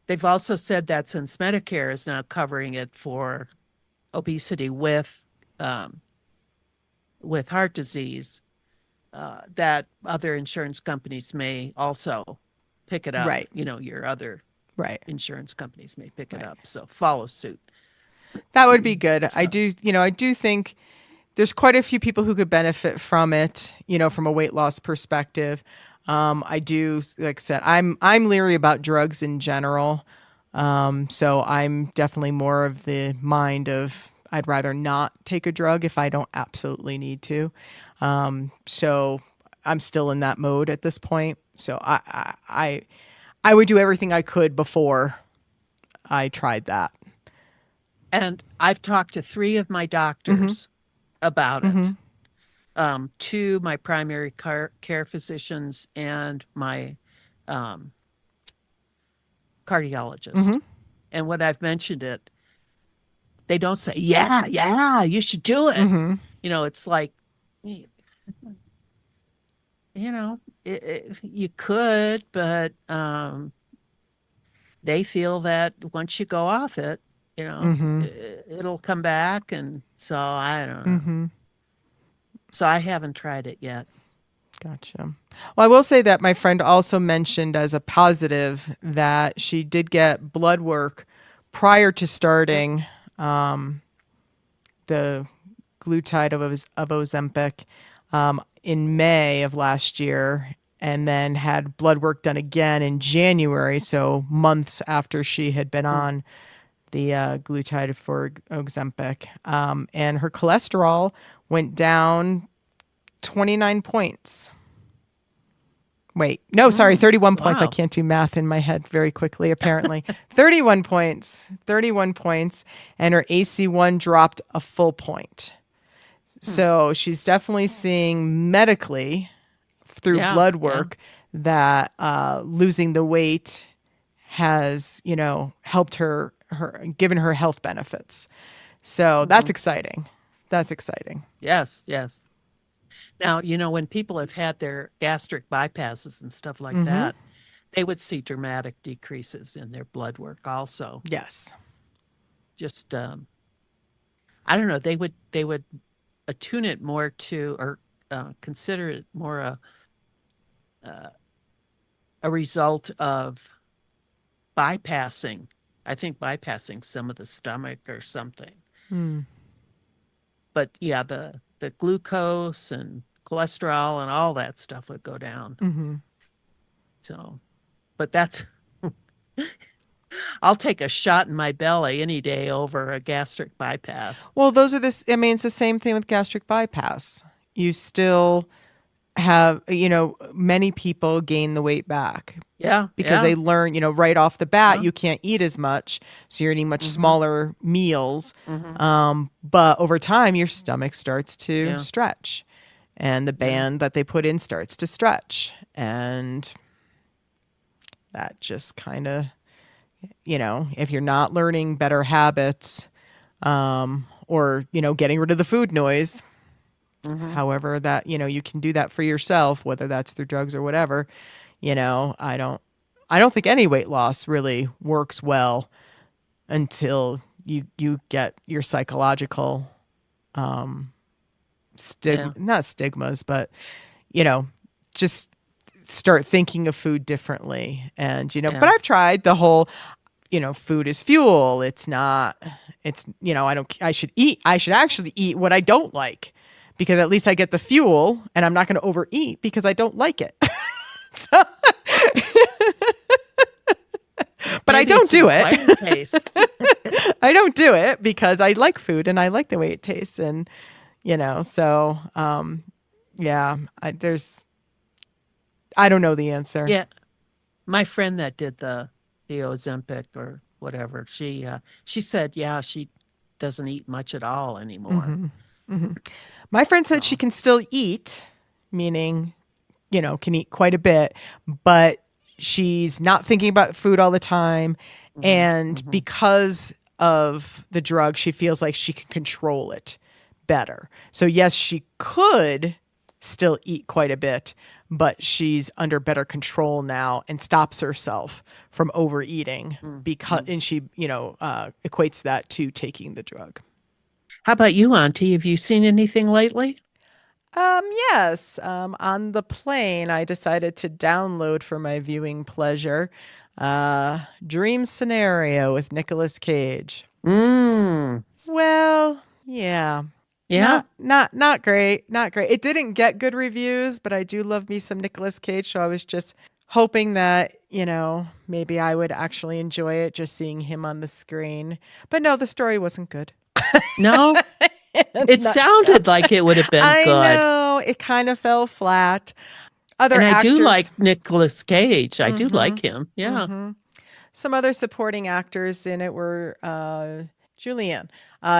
they've also said that since Medicare is now covering it for obesity with heart disease, that other insurance companies may also pick it up. Right. Your other Right. insurance companies may pick it up. So follow suit. That would be good. I do think there's quite a few people who could benefit from it, from a weight loss perspective. I do, like I said, I'm leery about drugs in general. So I'm definitely more of the mind of I'd rather not take a drug if I don't absolutely need to. So I'm still in that mode at this point. So I would do everything I could before I tried that. And I've talked to 3 of my Mm-hmm. doctors about Mm-hmm. it. 2, my primary care physicians and my um, cardiologist. Mm-hmm. And when I've mentioned it, they don't say, yeah, yeah, you should do it. Mm-hmm. It's like, you could, but they feel that once you go off it, Mm-hmm. it'll come back. And so I don't know. Mm-hmm. So I haven't tried it yet. Gotcha. Well, I will say that my friend also mentioned as a positive that she did get blood work prior to starting the glutide of Ozempic in May of last year, and then had blood work done again in January, so months after she had been Mm. on the glutide for Ozempic. And her cholesterol went down 29 points. Wait, no, sorry, 31 points. I Wow. can't do math in my head very quickly, apparently. 31 points. 31 points. And her AC1 dropped a full point. Hmm. So she's definitely seeing medically through Yeah. blood Yeah. work that losing the weight has, helped given her health benefits. So that's Hmm. exciting. That's exciting. Yes. Yes. Now, when people have had their gastric bypasses and stuff like Mm-hmm. that, they would see dramatic decreases in their blood work also. Yes. Just I don't know, they would attune it more to, or consider it more a result of bypassing. I think bypassing some of the stomach or something. Mm. But yeah, the glucose and cholesterol and all that stuff would go down. Mm-hmm. So, but that's I'll take a shot in my belly any day over a gastric bypass. Well, those are this. I mean, it's the same thing with gastric bypass. You still have, many people gain the weight back Yeah, because yeah. they learn, right off the bat, Yeah. you can't eat as much. So you're eating much Mm-hmm. smaller meals. Mm-hmm. But over time, your stomach starts to Yeah. stretch and the Yeah. band that they put in starts to stretch. And that just kind of, if you're not learning better habits, or, getting rid of the food noise, Mm-hmm. however that, you can do that for yourself, whether that's through drugs or whatever, I don't think any weight loss really works well until you get your psychological Yeah. not stigmas, but just start thinking of food differently. And but Yeah. I've tried the whole, food is fuel. It's not, I should actually eat what I don't like, because at least I get the fuel and I'm not going to overeat because I don't like it. So, but I Maybe don't it's an do it. acquired taste. I don't do it because I like food and I like the way it tastes. And, so, yeah, I don't know the answer. Yeah. My friend that did the Ozempic or whatever, she said, yeah, she doesn't eat much at all anymore. Hmm. Hmm. My friend said she So, can still eat, meaning, can eat quite a bit, but she's not thinking about food all the time. hmm. And Hmm. because of the drug, she feels like she can control it better. So, yes, she could still eat quite a bit, but she's under better control now and stops herself from overeating because, Hmm. and she, equates that to taking the drug. How about you, Auntie? Have you seen anything lately? Yes. On the plane, I decided to download for my viewing pleasure, Dream Scenario with Nicolas Cage. Mm. Well, yeah. Yeah. Not great. Not great. It didn't get good reviews, but I do love me some Nicolas Cage, so I was just hoping that, maybe I would actually enjoy it just seeing him on the screen. But no, the story wasn't good. No, it sounded like it would have been I good. know it kind of fell flat. Other And I actors, do like Nicolas Cage. I do mm-hmm, like him. Yeah. mm-hmm. Some other supporting actors in it were Julianne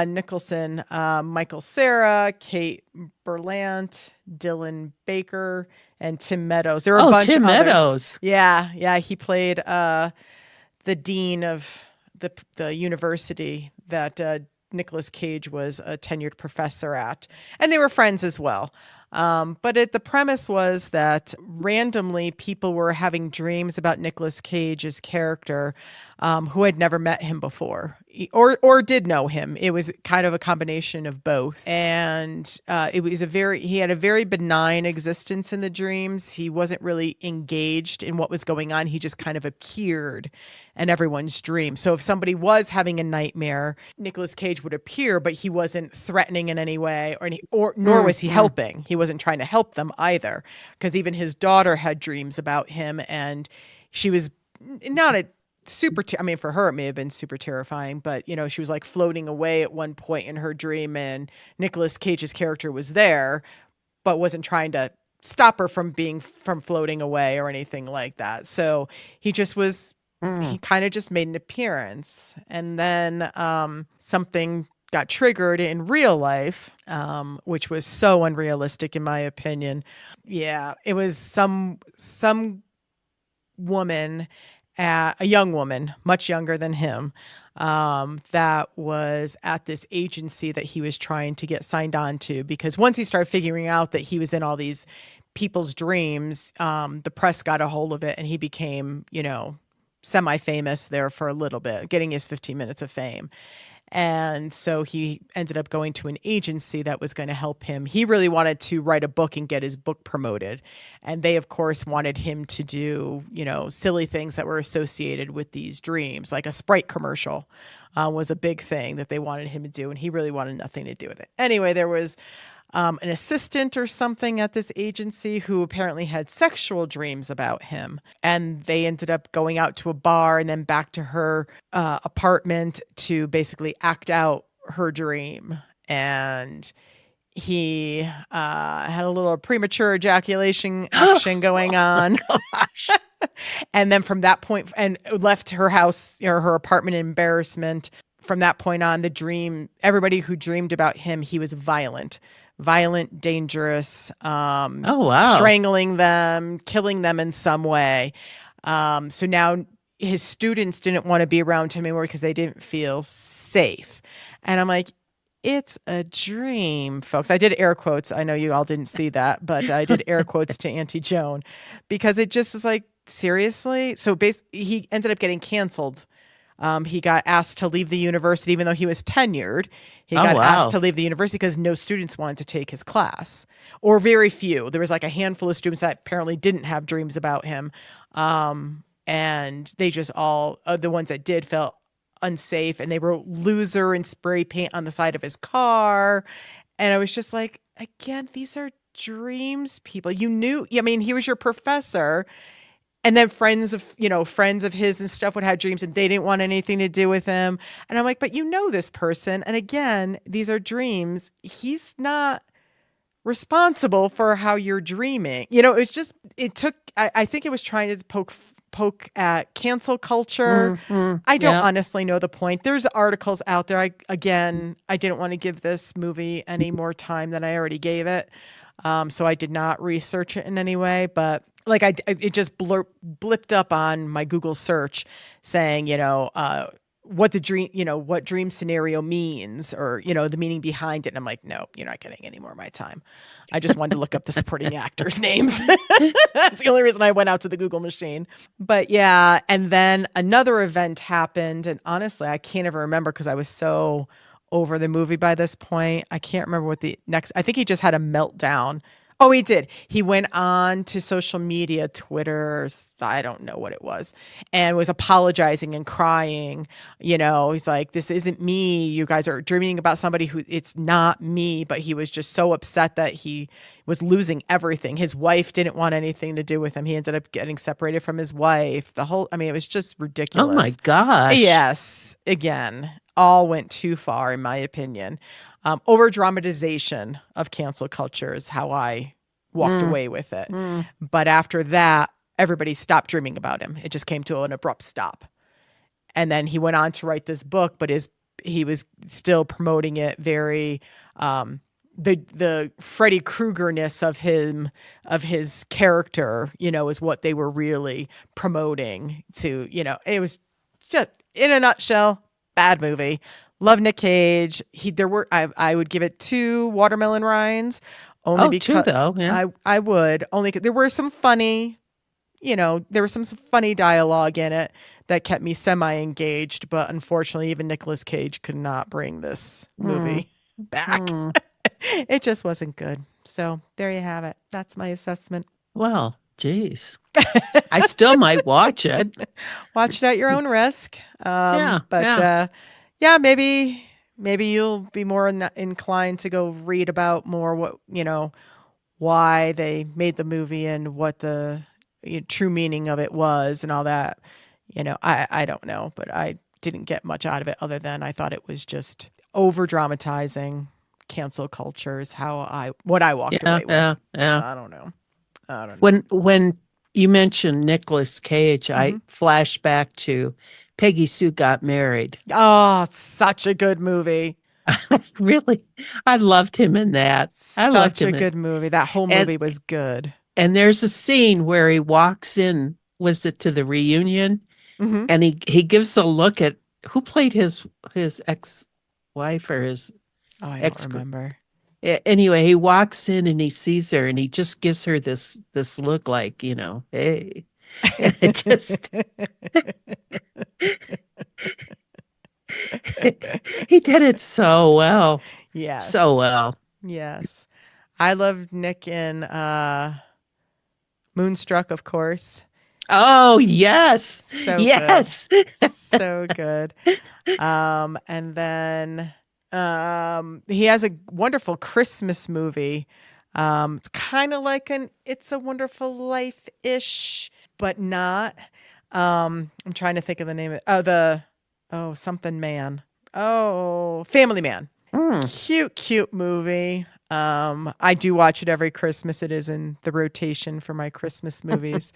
Nicholson, Michael Cera, Kate Berlant, Dylan Baker, and Tim Meadows. There were a Oh, bunch Tim of others. Meadows. Yeah. He played the dean of the university that Nicolas Cage was a tenured professor at, and they were friends as well. But the premise was that randomly people were having dreams about Nicolas Cage's character, who had never met him before, or did know him. It was kind of a combination of both, and he had a very benign existence in the dreams. He wasn't really engaged in what was going on. He just kind of appeared in everyone's dream. So if somebody was having a nightmare, Nicolas Cage would appear, but he wasn't threatening in any way, nor was he helping. He wasn't trying to help them either, because even his daughter had dreams about him, and she was not a super. I mean, for her it may have been super terrifying, but she was like floating away at one point in her dream, and Nicolas Cage's character was there, but wasn't trying to stop her from floating away or anything like that. So he just was. He kind of just made an appearance, and then something got triggered in real life, which was so unrealistic in my opinion. Yeah, it was some woman, a young woman, much younger than him, that was at this agency that he was trying to get signed on to, because once he started figuring out that he was in all these people's dreams, the press got a hold of it, and he became, semi-famous there for a little bit, getting his 15 minutes of fame. And so he ended up going to an agency that was going to help him. He really wanted to write a book and get his book promoted. And they, of course, wanted him to do, silly things that were associated with these dreams, like a Sprite commercial was a big thing that they wanted him to do. And he really wanted nothing to do with it. Anyway, there was an assistant or something at this agency who apparently had sexual dreams about him. And they ended up going out to a bar and then back to her apartment to basically act out her dream. And he had a little premature ejaculation action going on. And then from that point, and left her house or her apartment in embarrassment. From that point on, everybody who dreamed about him, he was violent, dangerous, strangling them, killing them in some way. So now his students didn't want to be around him anymore because they didn't feel safe. And I'm like, it's a dream, folks. I did air quotes. I know you all didn't see that, but I did air quotes to Antie Joan, because it just was like, seriously? So he ended up getting canceled. He got asked to leave the university, even though he was tenured. He got asked to leave the university because no students wanted to take his class, or very few. There was like a handful of students that apparently didn't have dreams about him. And they just all, the ones that did, felt unsafe, and they wrote loser and spray paint on the side of his car. And I was just like, again, these are dreams, people. You knew, I mean, he was your professor. And then friends of his and stuff would have dreams, and they didn't want anything to do with him. And I'm like, but this person. And again, these are dreams. He's not responsible for how you're dreaming. I think it was trying to poke at cancel culture. I don't honestly know the point. There's articles out there. I didn't want to give this movie any more time than I already gave it. So I did not research it in any way, but like it just blipped up on my Google search saying, what the dream, what dream scenario means, or, the meaning behind it. And I'm like, no, you're not getting any more of my time. I just wanted to look up the supporting actors' names. That's the only reason I went out to the Google machine. But yeah. And then another event happened. And honestly, I can't ever remember because I was so over the movie by this point. I can't remember what I think he just had a meltdown. Oh, he did. He went on to social media, Twitter, I don't know what it was, and was apologizing and crying. He's like, this isn't me. You guys are dreaming about somebody who, it's not me. But he was just so upset that he was losing everything. His wife didn't want anything to do with him. He ended up getting separated from his wife. It was just Oh my ridiculous. gosh. Yes, again, all went too far, in my opinion. Over dramatization of cancel culture is how I walked away with it. But after that, everybody stopped dreaming about him. It just came to an abrupt stop. And then he went on to write this book, but he was still promoting it very, the Freddy Krueger-ness of his character, is what they were really promoting to, it was just, in a nutshell, bad movie. Love Nick Cage. I would give it 2 watermelon rinds. Only because 2 though. Yeah. I would only, there were some funny, there was some funny dialogue in it that kept me semi-engaged, but unfortunately, even Nicolas Cage could not bring this movie back. It just wasn't good. So there you have it. That's my assessment. Well, geez. I still might watch it. Watch it at your own risk. Yeah. Maybe you'll be more inclined to go read about more what, why they made the movie and what the true meaning of it was and all that. I don't know, but I didn't get much out of it other than I thought it was just over dramatizing cancel culture is what I walked away with. Yeah. I don't know. When you mentioned Nicolas Cage, I flash back to Peggy Sue Got Married. Oh, such a good movie. Really, I loved him in that. Such a good movie. That whole movie was good. And there's a scene where he walks in, was it to the reunion? And he gives a look at who played his ex-wife or his I don't remember. Anyway, he walks in and he sees her and he just gives her this look like, hey. And it just he did it so well. Yes. So well. Yes. I loved Nick in Moonstruck, of course. Oh, yes. So yes. Good. So good. And then he has a wonderful Christmas movie. It's kind of like an It's a Wonderful Life-ish, but not. I'm trying to think of the name of it. Something Man. Oh, Family Man. Cute movie. I do watch it every Christmas. It is in the rotation for my Christmas movies.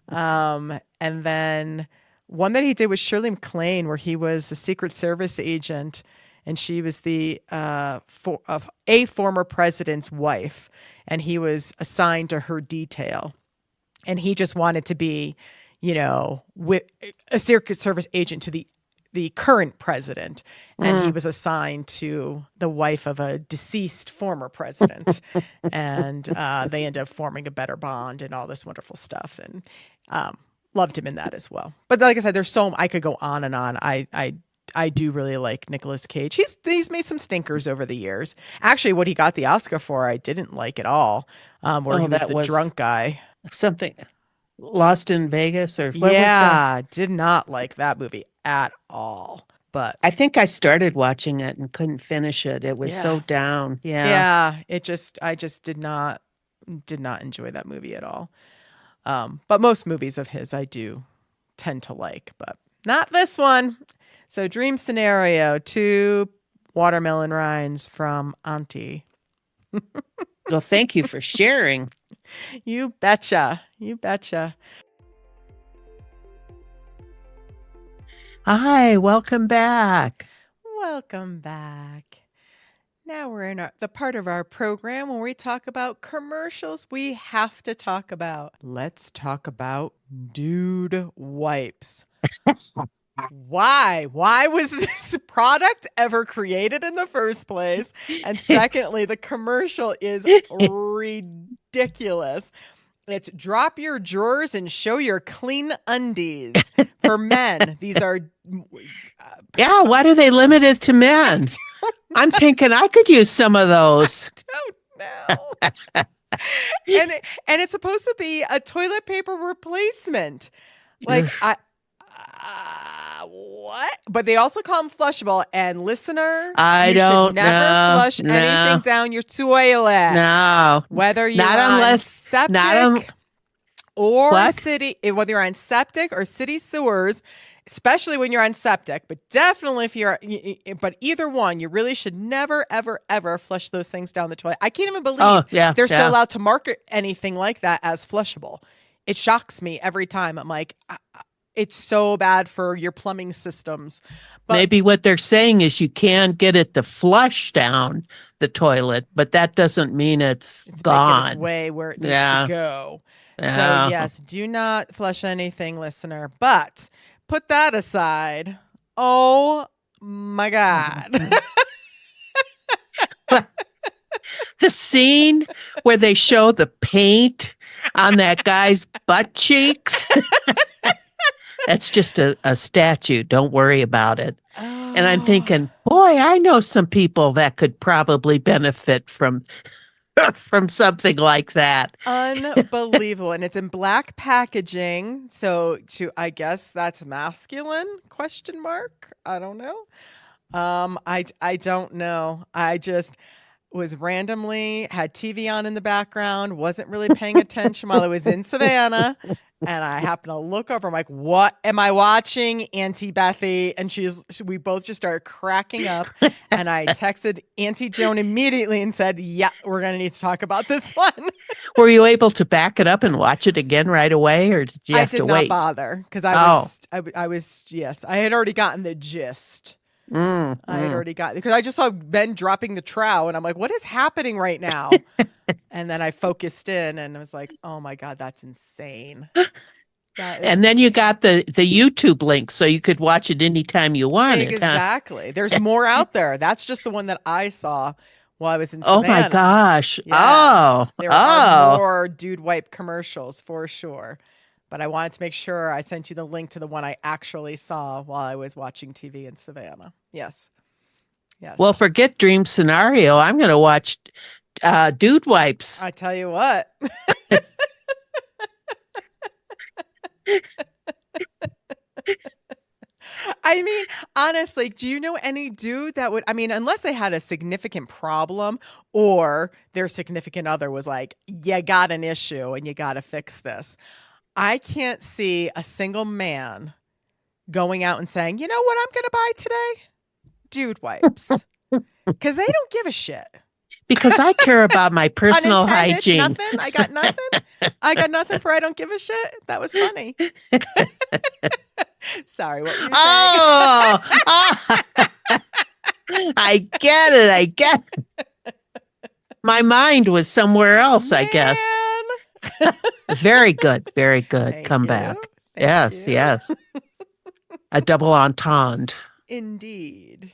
And then one that he did with Shirley MacLaine, where he was a Secret Service agent, and she was a former president's wife, and he was assigned to her detail, and he just wanted to be, with a Secret Service agent to the current president, and he was assigned to the wife of a deceased former president, and they end up forming a better bond and all this wonderful stuff, and loved him in that as well. But like I said, there's I could go on and on. I do really like Nicolas Cage. He's made some stinkers over the years. Actually, what he got the Oscar for, I didn't like at all. Where he was the drunk guy. Something Lost in Vegas or what was that? Did not like that movie at all. But I think I started watching it and couldn't finish it. It was so down. Yeah. I just did not enjoy that movie at all. But most movies of his I do tend to like, but not this one. So dream scenario, 2 watermelon rinds from Ontie. Well, thank you for sharing. You betcha. Hi, welcome back. Welcome back. Now we're in the part of our program when we talk about commercials we have to talk about. Let's talk about dude wipes. Why? Why was this product ever created in the first place? And secondly, the commercial is ridiculous. It's drop your drawers and show your clean undies for men. These are... why do they limit it to men? I'm thinking I could use some of those. I don't know. and it's supposed to be a toilet paper replacement. Like, What? But they also call them flushable. And listener, I you don't should never know. flush anything down your toilet. No. Whether you're Not on unless septic or what? whether you're on septic or city sewers, especially when you're on septic, but definitely if you're, but either one, you really should never, ever, ever flush those things down the toilet. I can't even believe they're still allowed to market anything like that as flushable. It shocks me every time. I'm like, it's so bad for your plumbing systems. But maybe what they're saying is you can get it to flush down the toilet, but that doesn't mean it's gone. Making its way where it needs to go. Yeah. So yes, do not flush anything, listener. But put that aside. Oh my God. The scene where they show the paint on that guy's butt cheeks. That's just a statue. Don't worry about it. Oh. And I'm thinking, boy, I know some people that could probably benefit from something like that. Unbelievable. And it's in black packaging. So I guess that's masculine, ? I don't know. I don't know. I just was randomly had TV on in the background, wasn't really paying attention while I was in Savannah. And I happened to look over. I'm like, what am I watching? Auntie Bethy. And we both just started cracking up. And I texted Antie Joan immediately and said, yeah, we're going to need to talk about this one. Were you able to back it up and watch it again right away? Or did you have to wait? I did not bother because I was, yes, I had already gotten the gist. I had already got, because I just saw Ben dropping the trowel and I'm like, what is happening right now? And then I focused in and I was like, oh my God, that's insane. And then you got the YouTube link so you could watch it anytime you wanted. Exactly. Huh? There's more out there. That's just the one that I saw while I was in Savannah. Oh my gosh. Yes. There are more dude wipe commercials for sure. But I wanted to make sure I sent you the link to the one I actually saw while I was watching TV in Savannah. Yes. Well, forget Dream Scenario. I'm going to watch Dude Wipes. I tell you what. I mean, honestly, do you know any dude that would, unless they had a significant problem or their significant other was like, you got an issue and you got to fix this. I can't see a single man going out and saying, you know what I'm going to buy today? Dude wipes. Because they don't give a shit. Because I care about my personal hygiene. Nothing. I got nothing. I got nothing for I don't give a shit. That was funny. Sorry, what were you saying? I get it. My mind was somewhere else, I guess. Very good. Comeback. Yes. A double entendre. Indeed.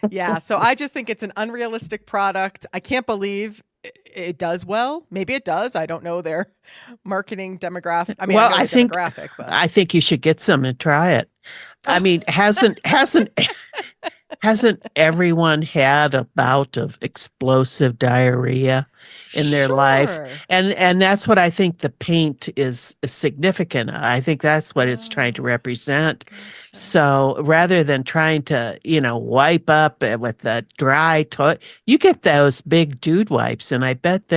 Yeah, so I just think it's an unrealistic product. I can't believe it does well. Maybe it does. I don't know their marketing demographic. I think you should get some and try it. Hasn't everyone had a bout of explosive diarrhea in their life? And that's what I think the paint is significant. I think that's what it's trying to represent. Gotcha. So rather than trying to, wipe up with the dry toilet, you get those big dude wipes, and I bet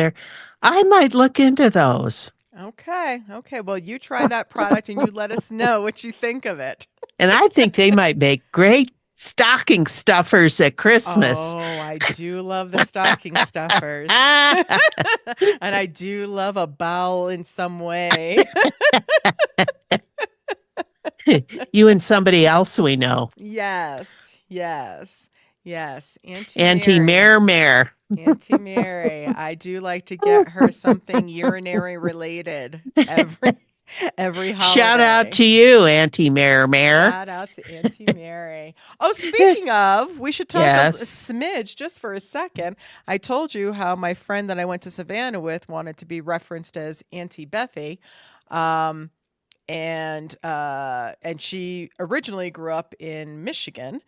I might look into those. Okay. Well, you try that product and you let us know what you think of it. And I think they might make great stocking stuffers at Christmas. Oh, I do love the stocking stuffers. And I do love a bowel in some way. You and somebody else we know. Yes. Auntie Mare. Auntie Mary. I do like to get her something urinary related every holiday. Shout out to you, Auntie Mare. Shout out to Auntie Mary. Oh, speaking of, we should talk a smidge just for a second. I told you how my friend that I went to Savannah with wanted to be referenced as Auntie Bethy. And she originally grew up in Michigan.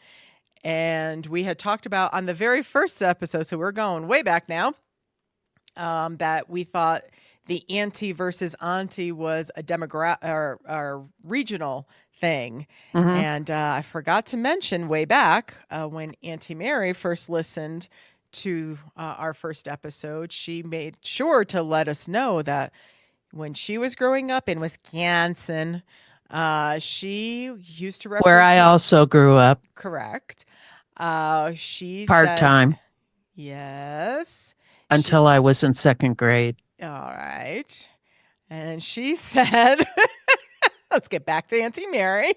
And we had talked about on the very first episode, so we're going way back now, that we thought the auntie versus auntie was a or regional thing. And I forgot to mention way back when Auntie Mary first listened to our first episode, she made sure to let us know that when she was growing up in Wisconsin, she used to reference Where I also grew up. Correct. She Part-time. said, yes. Until I was in second grade. All right. And she said, let's get back to Auntie Mary.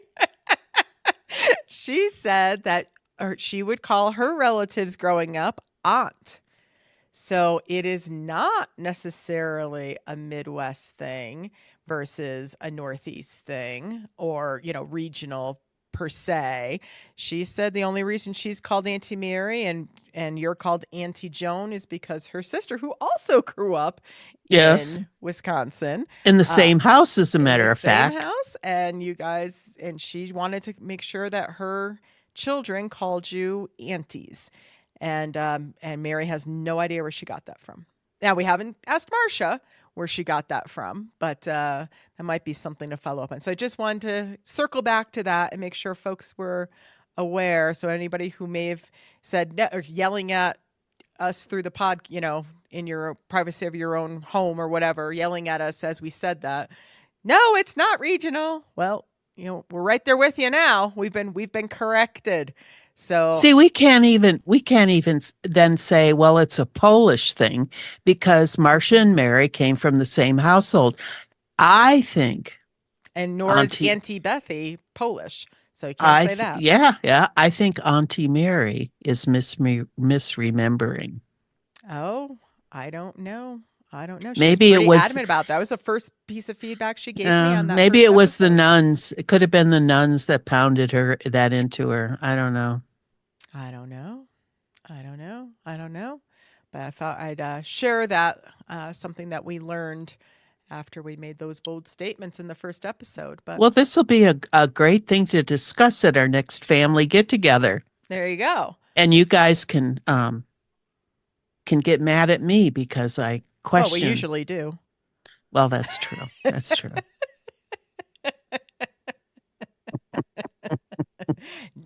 She said that she would call her relatives growing up aunt. So it is not necessarily a Midwest thing versus a Northeast thing or, regional per se. She said the only reason she's called Auntie Mary and you're called Antie Joan is because her sister, who also grew up in Wisconsin, in the same house, as a matter of fact, same house, and she wanted to make sure that her children called you aunties. And Mary has no idea where she got that from. Now, we haven't asked Marcia where she got that from, but that might be something to follow up on. So I just wanted to circle back to that and make sure folks were aware. So anybody who may have said or yelling at us through the pod, in your privacy of your own home or whatever, yelling at us as we said that, no, it's not regional. Well, we're right there with you now. We've been corrected. So see, we can't even then say, well, it's a Polish thing because Marcia and Mary came from the same household. I think. And nor is Auntie Bethy Polish. So you can't say that. Yeah. I think Auntie Mary is misremembering. Oh, I don't know. She maybe was it was adamant about that. That was the first piece of feedback she gave me on that. Maybe it was the nuns. It could have been the nuns that pounded that into her. I don't know. But I thought I'd share that, something that we learned after we made those bold statements in the first episode. But well, this will be a great thing to discuss at our next family get-together. There you go. And you guys can get mad at me because I question. Well, we usually do. Well, that's true. That's true.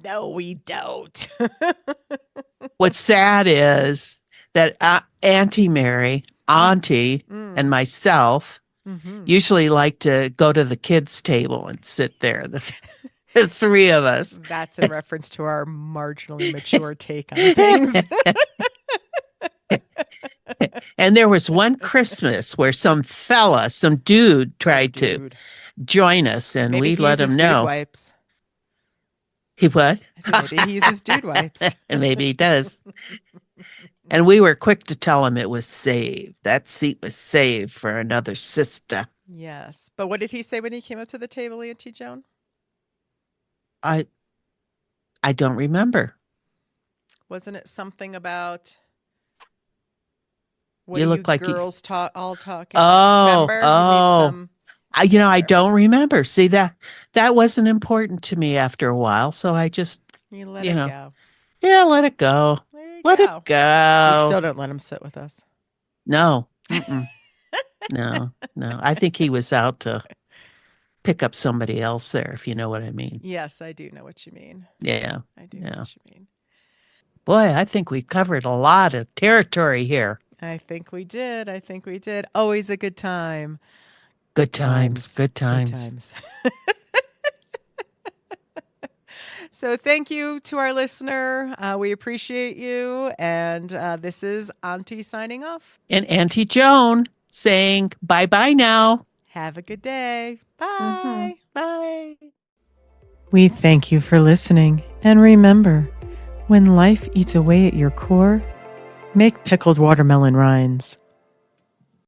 No, we don't. What's sad is that Auntie Mary, Auntie, and myself usually like to go to the kids' table and sit there, the three of us. That's in reference to our marginally mature take on things. And there was one Christmas where some dude tried to join us, and maybe we let him know. Dude wipes. He what? Maybe he uses dude wipes. Maybe he does. And we were quick to tell him it was saved. That seat was saved for another sister. Yes. But what did he say when he came up to the table, Auntie Joan? I don't remember. Wasn't it something about what you do look like girls all talking? Remember? I don't remember. See, that wasn't important to me after a while, so I just you let it go. Yeah, let it go. Let it go. We still don't let him sit with us. No. No. I think he was out to pick up somebody else there, if you know what I mean. Yes, I do know what you mean. Yeah. I do know what you mean. Boy, I think we covered a lot of territory here. I think we did. Always a good time. Good times. So thank you to our listener. We appreciate you. And this is Auntie signing off. And Auntie Joan saying bye-bye now. Have a good day. Bye. Bye. We thank you for listening. And remember, when life eats away at your core, make pickled watermelon rinds.